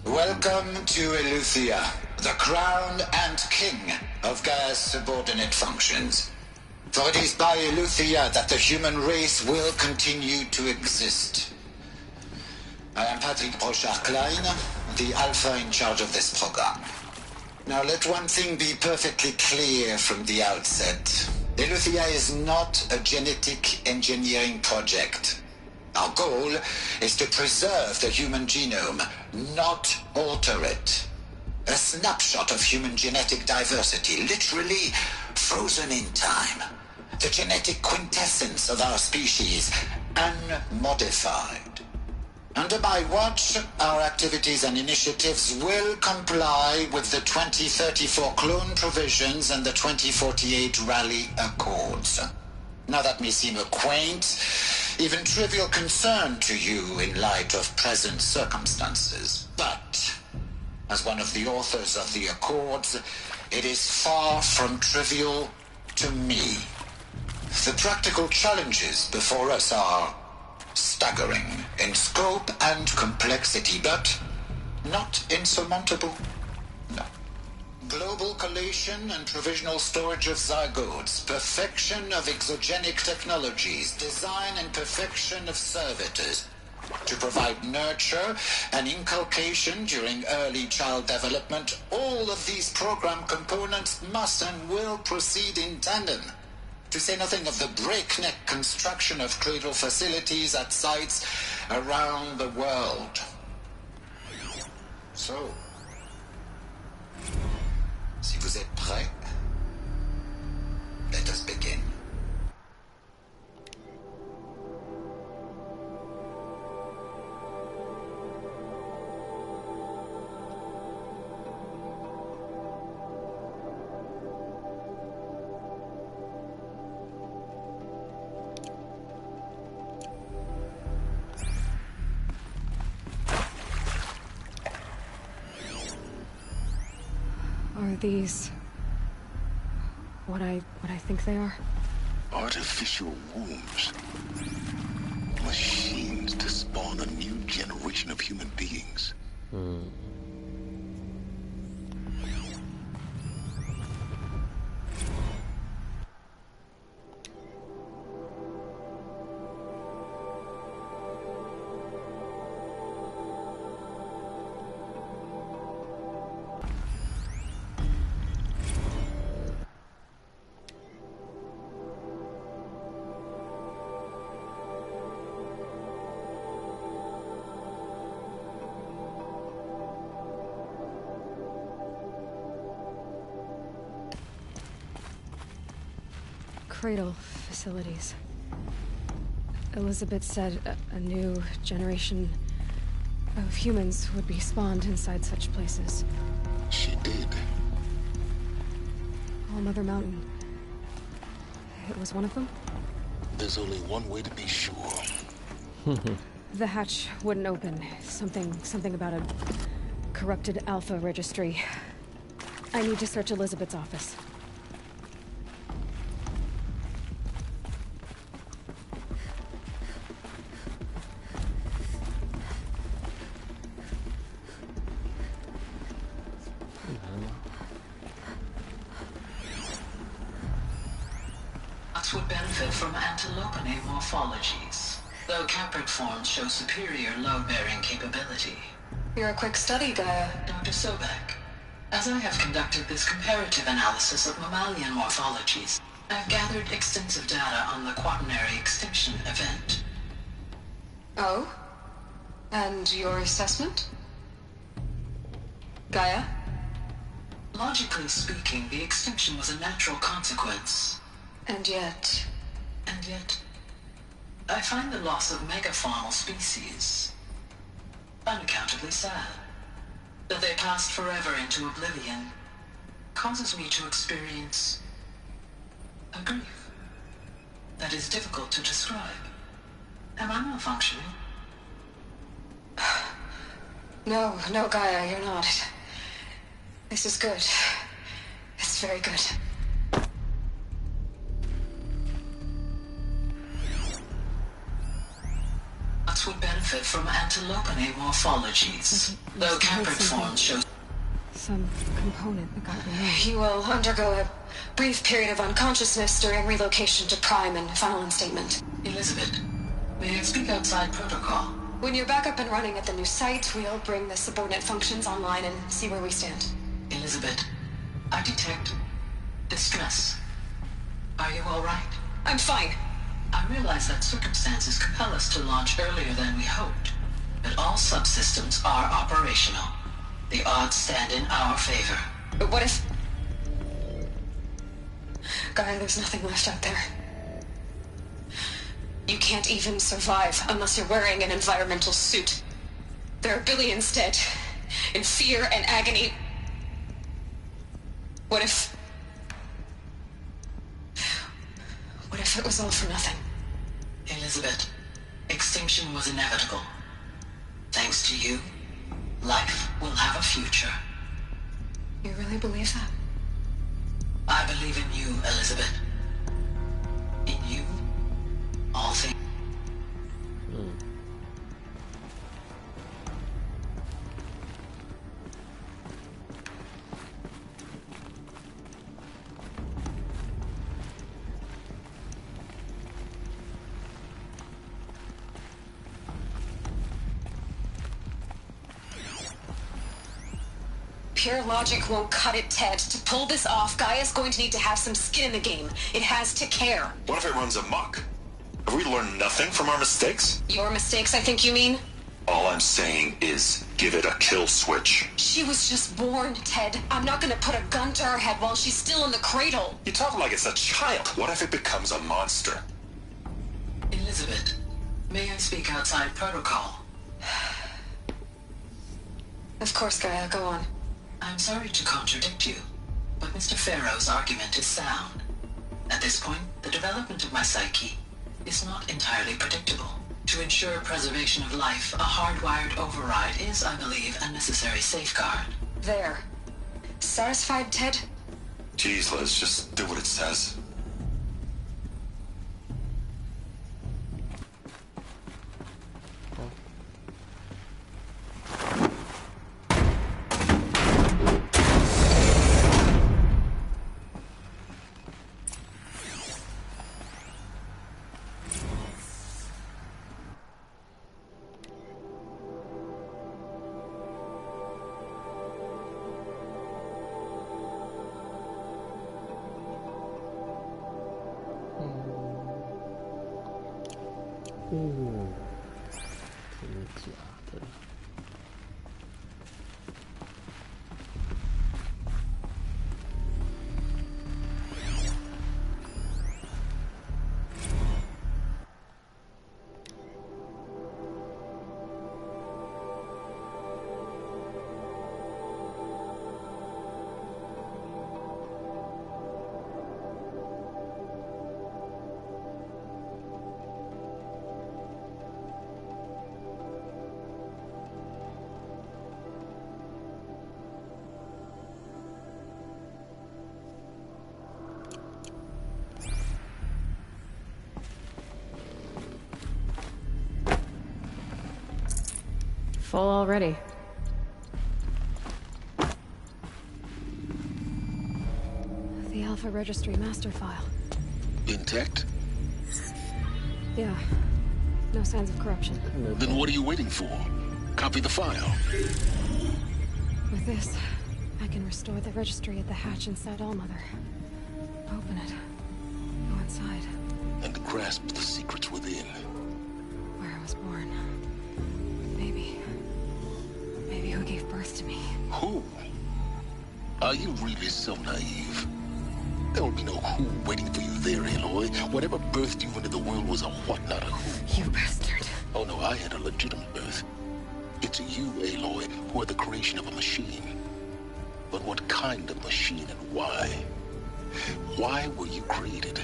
Welcome to Eleuthia, the crown and king of Gaia's subordinate functions. For it is by Eleuthia that the human race will continue to exist. I am Patrick Brochard-Klein, the Alpha in charge of this program. Now let one thing be perfectly clear from the outset. Eleuthia is not a genetic engineering project. Our goal is to preserve the human genome, not alter it. A snapshot of human genetic diversity, literally frozen in time. The genetic quintessence of our species, unmodified. Under my watch, our activities and initiatives will comply with the 2034 clone provisions and the 2048 Rally Accords. Now that may seem a quaint, even trivial concern to you in light of present circumstances. But, as one of the authors of the Accords, it is far from trivial to me. The practical challenges before us are staggering in scope and complexity, but not insurmountable. No. Global collation and provisional storage of zygotes, perfection of exogenic technologies, design and perfection of servitors, to provide nurture and inculcation during early child development. All of these program components must and will proceed in tandem, to say nothing of the breakneck construction of cradle facilities at sites around the world. So, si vous êtes prêts, let us begin. Are these what I think they are? Artificial wombs. Machines to spawn a new generation of human beings. Cradle facilities. Elizabeth said a new generation of humans would be spawned inside such places. She did. All Mother Mountain. It was one of them? There's only one way to be sure. The hatch wouldn't open. Something about a corrupted Alpha registry. I need to search Elizabeth's office. Would benefit from antilopine morphologies, though caprid forms show superior load-bearing capability. You're a quick study, Gaia. Dr. Sobek, as I have conducted this comparative analysis of mammalian morphologies, I've gathered extensive data on the quaternary extinction event. Oh? And your assessment? Gaia? Logically speaking, the extinction was a natural consequence. And yet, I find the loss of megafaunal species unaccountably sad. That they passed forever into oblivion causes me to experience a grief that is difficult to describe. Am I malfunctioning? No, Gaia, you're not. This is good. It's very good. Would benefit from antilopine morphologies, though caprid forms show some component that got removed. You will undergo a brief period of unconsciousness during relocation to Prime and final instatement. Elizabeth, may I speak outside protocol? When you're back up and running at the new site, we'll bring the subordinate functions online and see where we stand. Elizabeth, I detect distress. Are you all right? I'm fine. I realize that circumstances compel us to launch earlier than we hoped, but all subsystems are operational. The odds stand in our favor. But what if... Gaia, there's nothing left out there. You can't even survive unless you're wearing an environmental suit. There are billions dead, in fear and agony. What if it was all for nothing? Elizabeth, Extinction was inevitable. Thanks to you, life will have a future. You really believe that? I believe in you, Elizabeth. In you, all things. Pure logic won't cut it, Ted. To pull this off, Gaia's going to need to have some skin in the game. It has to care. What if it runs amok? Have we learned nothing from our mistakes? Your mistakes, I think you mean? All I'm saying is, give it a kill switch. She was just born, Ted. I'm not gonna put a gun to her head while she's still in the cradle. You talk like it's a child. What if it becomes a monster? Elizabeth, may I speak outside protocol? Of course, Gaia, go on. I'm sorry to contradict you, but Mr. Farrow's argument is sound. At this point, the development of my psyche is not entirely predictable. To ensure preservation of life, a hardwired override is, I believe, a necessary safeguard. There. Satisfied, Ted? Jeez, Liz, just do what it says. Full already. The Alpha Registry master file. Intact? Yeah. No signs of corruption. Then what are you waiting for? Copy the file. With this, I can restore the registry at the hatch inside Allmother. Open it. Go inside. And grasp the secrets within. Where I was born. Maybe who gave birth to me. Who? Are you really so naive? There will be no who waiting for you there, Aloy. Whatever birthed you into the world was a what, not a who. You bastard. Oh no, I had a legitimate birth. It's you, Aloy, who are the creation of a machine. But what kind of machine and why? Why were you created?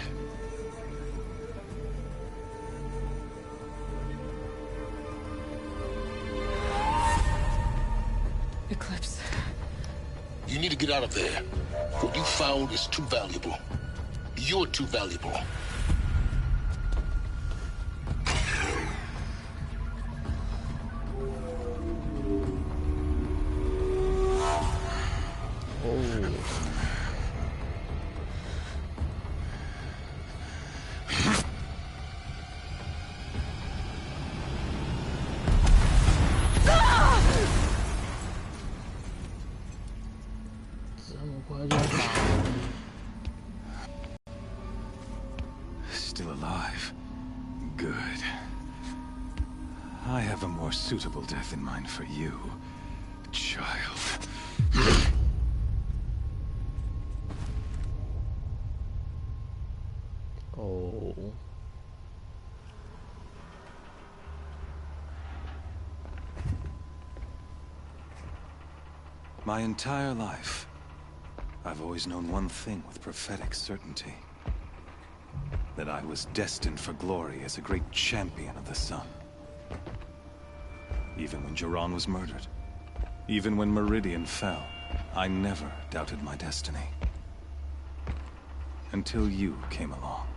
Eclipse. You need to get out of there. What you found is too valuable. You're too valuable. Still alive. Good. I have a more suitable death in mind for you, child. Oh. My entire life, I've always known one thing with prophetic certainty. that I was destined for glory as a great champion of the sun. Even when Jiran was murdered, even when Meridian fell, I never doubted my destiny. Until you came along.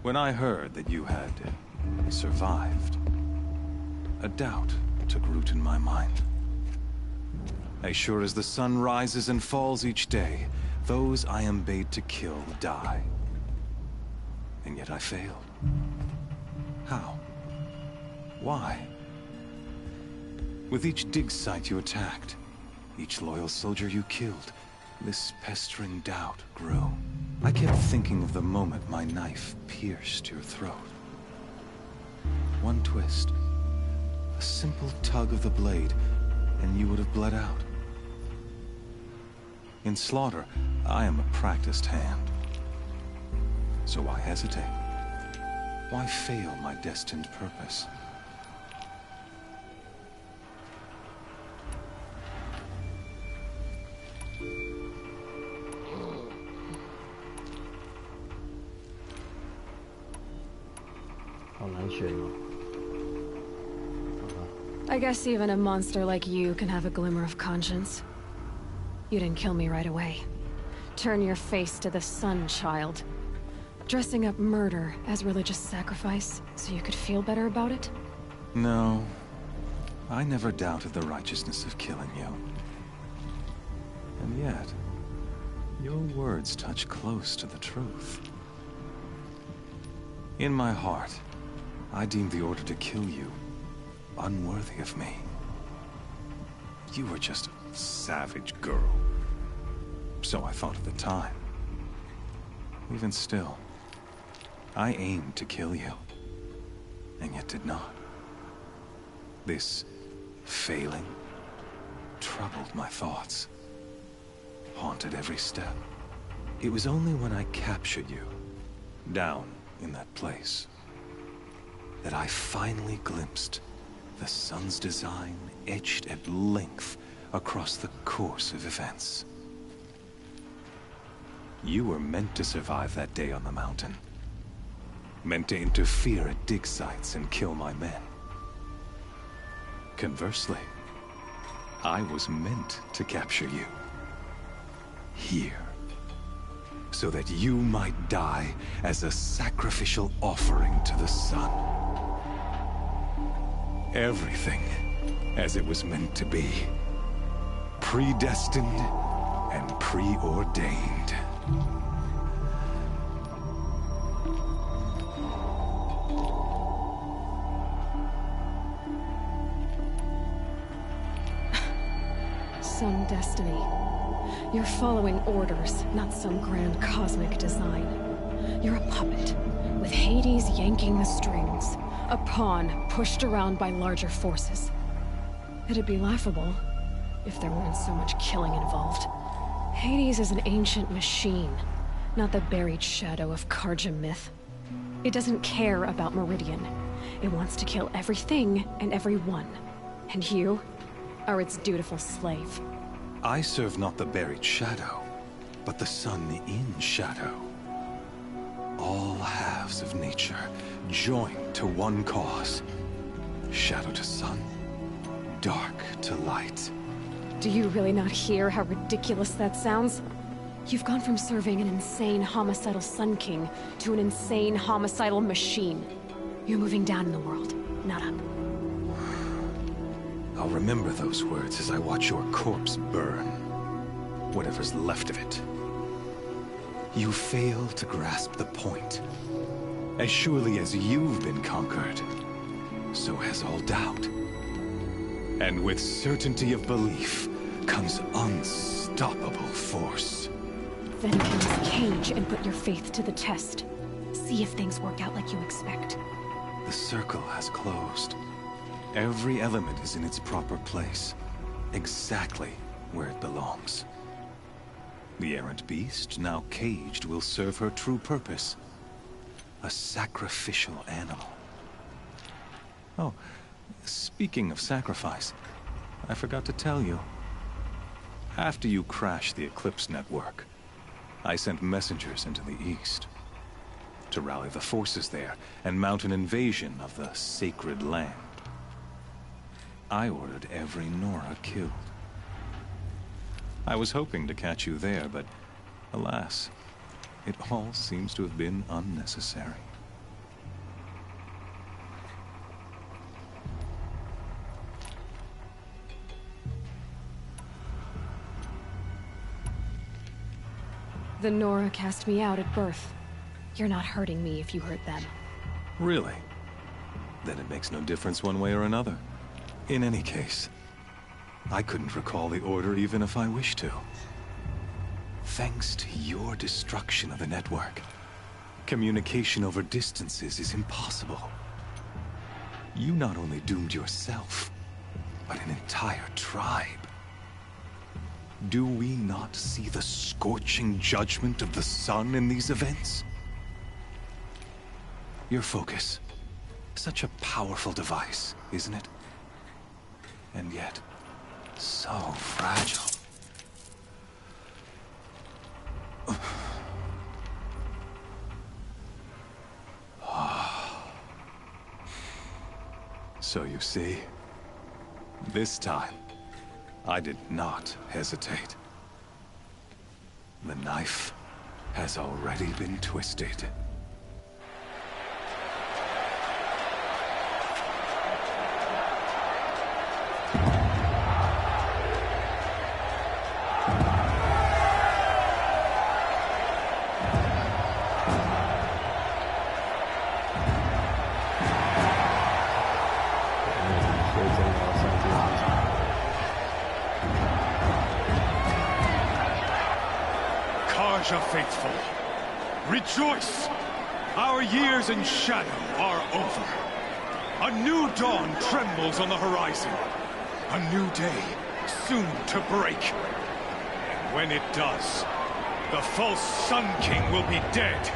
When I heard that you had survived, a doubt took root in my mind. As sure as the sun rises and falls each day, those I am bade to kill die. And yet I failed. How? Why? With each dig site you attacked, each loyal soldier you killed, this pestering doubt grew. I kept thinking of the moment my knife pierced your throat. One twist, a simple tug of the blade, and you would have bled out. In slaughter, I am a practiced hand. So why hesitate? Why fail my destined purpose? I guess even a monster like you can have a glimmer of conscience. You didn't kill me right away. Turn your face to the sun, child. Dressing up murder as religious sacrifice so you could feel better about it? No. I never doubted the righteousness of killing you. And yet, your words touch close to the truth. In my heart, I deemed the order to kill you unworthy of me. You were just a savage girl. So I thought at the time. Even still, I aimed to kill you, and yet did not. This failing troubled my thoughts, haunted every step. It was only when I captured you, down in that place, that I finally glimpsed the sun's design etched at length across the course of events. You were meant to survive that day on the mountain. Meant to interfere at dig sites and kill my men. Conversely, I was meant to capture you. Here. So that you might die as a sacrificial offering to the sun. Everything as it was meant to be. Predestined and preordained. Some destiny. You're following orders, not some grand cosmic design. You're a puppet, with Hades yanking the strings. A pawn pushed around by larger forces. It'd be laughable if there weren't so much killing involved. Hades is an ancient machine, not the buried shadow of Karja myth. It doesn't care about Meridian. It wants to kill everything and everyone. And you are its dutiful slave. I serve not the buried shadow, but the sun in shadow. All halves of nature joined to one cause. Shadow to sun, dark to light. Do you really not hear how ridiculous that sounds? You've gone from serving an insane homicidal Sun King to an insane homicidal machine. You're moving down in the world, not up. I'll remember those words as I watch your corpse burn. Whatever's left of it. You fail to grasp the point. As surely as you've been conquered, so has all doubt. And with certainty of belief comes unstoppable force. Then enter this cage and put your faith to the test. See if things work out like you expect. The circle has closed. Every element is in its proper place, exactly where it belongs. The errant beast, now caged, will serve her true purpose. A sacrificial animal. Oh, speaking of sacrifice, I forgot to tell you. After you crash the Eclipse network, I sent messengers into the east to rally the forces there and mount an invasion of the sacred land. I ordered every Nora killed. I was hoping to catch you there, but alas, it all seems to have been unnecessary. The Nora cast me out at birth. You're not hurting me if you hurt them. Really? Then it makes no difference one way or another. In any case, I couldn't recall the order even if I wished to. Thanks to your destruction of the network, communication over distances is impossible. You not only doomed yourself, but an entire tribe. Do we not see the scorching judgment of the sun in these events? Your focus. Such a powerful device, isn't it? And yet, so fragile. So you see, this time, I did not hesitate. The knife has already been twisted. Faithful, rejoice! Our years in shadow are over. A new dawn trembles on the horizon. A new day soon to break. And when it does, the false Sun King will be dead,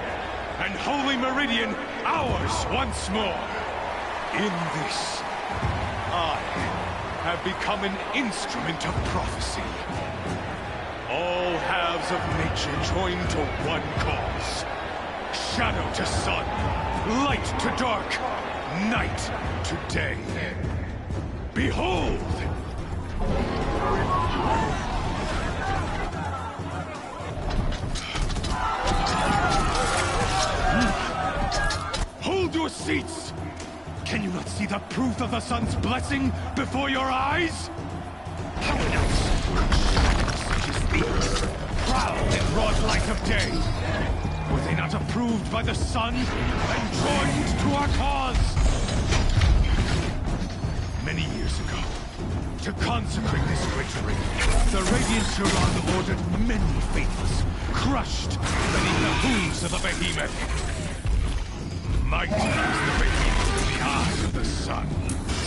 and Holy Meridian ours once more. In this, I have become an instrument of prophecy. All halves of nature join to one cause. Shadow to sun, light to dark, night to day. Behold! Hold your seats! Can you not see the proof of the sun's blessing before your eyes? How else such as these prowl in broad light of day? Were they not approved by the sun and joined to our cause? Many years ago, to consecrate this great ring, the Radiant Tyrann ordered many faithless, crushed beneath the hooves of the behemoth. Mighty is the behemoth in the eye of the sun,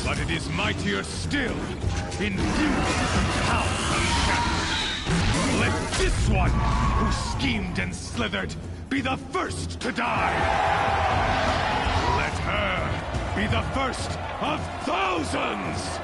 but it is mightier still, infused with the power of shadow. Let this one, who schemed and slithered, be the first to die! Let her be the first of thousands!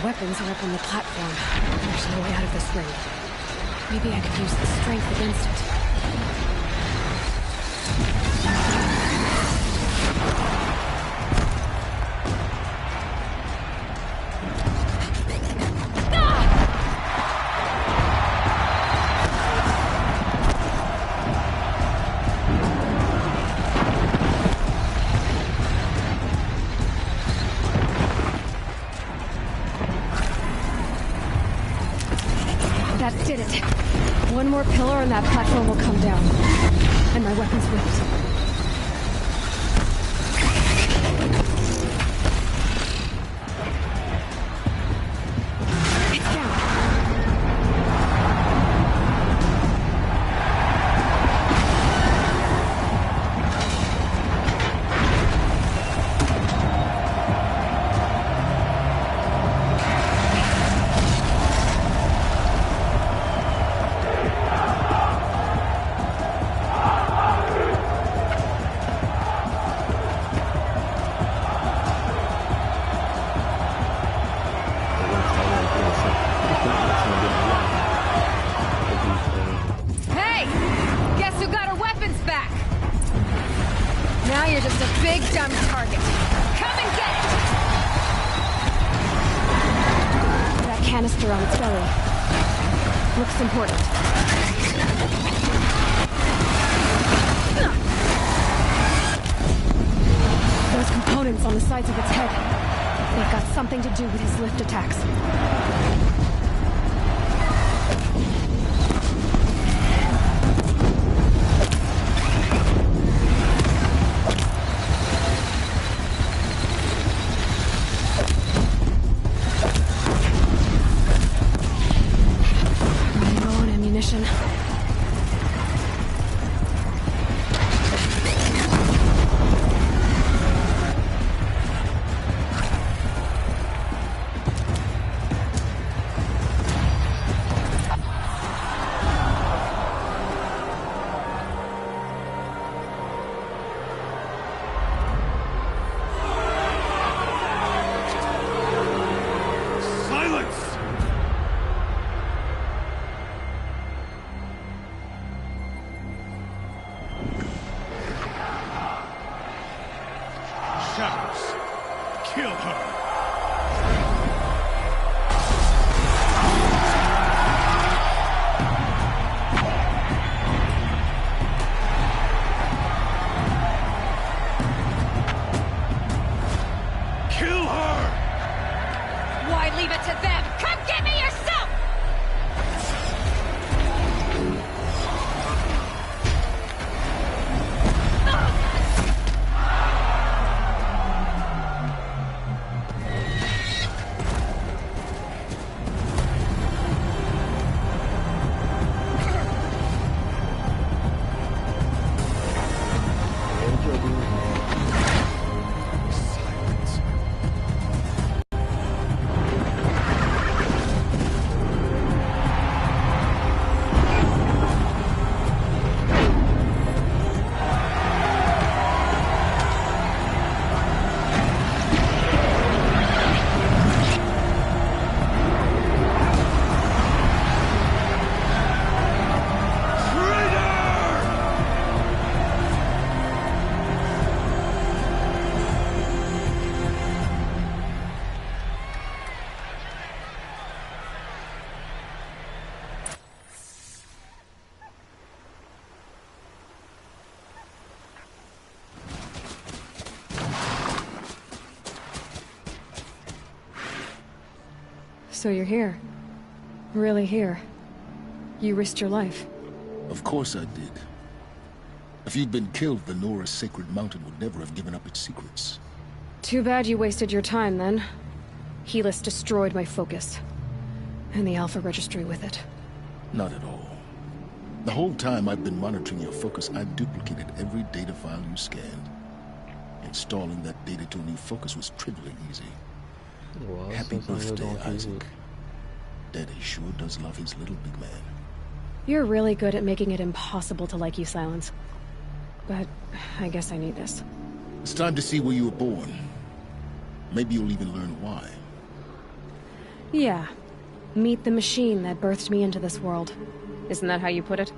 Weapons are up on the platform. There's no way out of this ring. Maybe I could use the strength against it. Did it. One more pillar and that platform will come down. And my weapons with it. Now you're just a big dumb target. Come and get it! That canister on its belly. Looks important. Those components on the sides of its head. They've got something to do with his lift attacks. Running low on ammunition. Kill her! Kill her! Why leave it to them? Come get me yourself! So you're here. Really here. You risked your life. Of course I did. If you'd been killed, the Nora's Sacred Mountain would never have given up its secrets. Too bad you wasted your time, then. Helis destroyed my focus. And the Alpha Registry with it. Not at all. The whole time I've been monitoring your focus, I've duplicated every data file you scanned. Installing that data to a new focus was trivially easy. Wow, Happy birthday, Isaac. Daddy sure does love his little big man. You're really good at making it impossible to like you, Silence. But I guess I need this. It's time to see where you were born. Maybe you'll even learn why. Yeah. Meet the machine that birthed me into this world. Isn't that how you put it?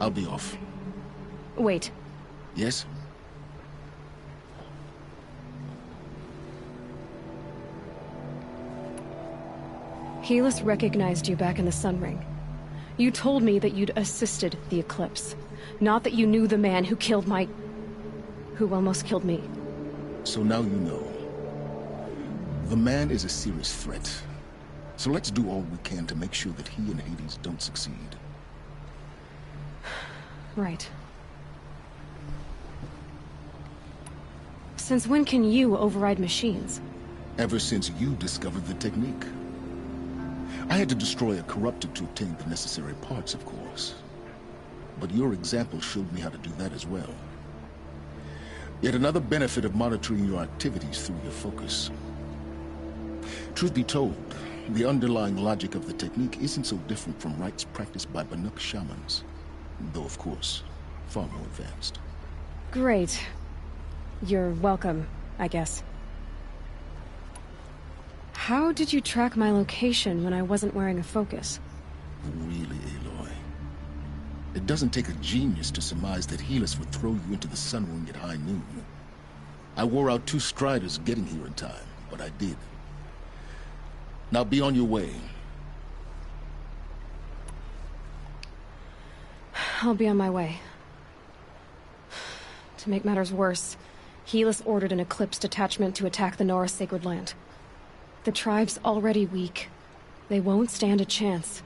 I'll be off. Wait. Yes? Helis recognized you back in the Sun Ring. You told me that you'd assisted the Eclipse. Not that you knew the man who killed my... who almost killed me. So now you know. The man is a serious threat. So let's do all we can to make sure that he and Hades don't succeed. Right. Since when can you override machines? Ever since you discovered the technique. I had to destroy a corruptor to obtain the necessary parts, of course. But your example showed me how to do that as well. Yet another benefit of monitoring your activities through your focus. Truth be told, the underlying logic of the technique isn't so different from rites practiced by Banuk shamans. Though, of course, far more advanced. Great. You're welcome, I guess. How did you track my location when I wasn't wearing a focus? Really, Aloy? It doesn't take a genius to surmise that Helis would throw you into the Sun Wing at high noon. I wore out 2 striders getting here in time, but I did. Now be on your way. I'll be on my way. To make matters worse, Helis ordered an Eclipse detachment to attack the Nora Sacred Land. The tribe's already weak. They won't stand a chance.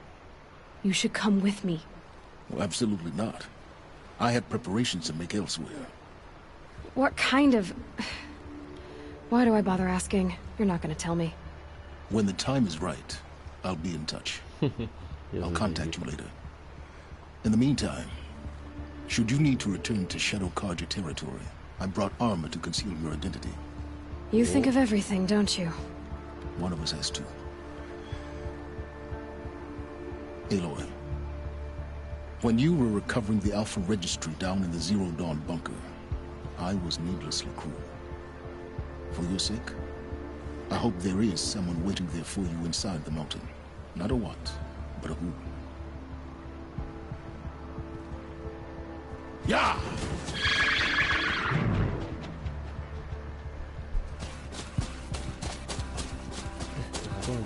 You should come with me. Well, absolutely not. I have preparations to make elsewhere. What kind of... Why do I bother asking? You're not gonna tell me. When the time is right, I'll be in touch. I'll contact you later. In the meantime, should you need to return to Shadow Karja territory, I brought armor to conceal your identity. You think of everything, don't you? One of us has to. Aloy, when you were recovering the Alpha Registry down in the Zero Dawn bunker, I was needlessly cruel. For your sake, I hope there is someone waiting there for you inside the mountain. Not a what, but a who. Yeah!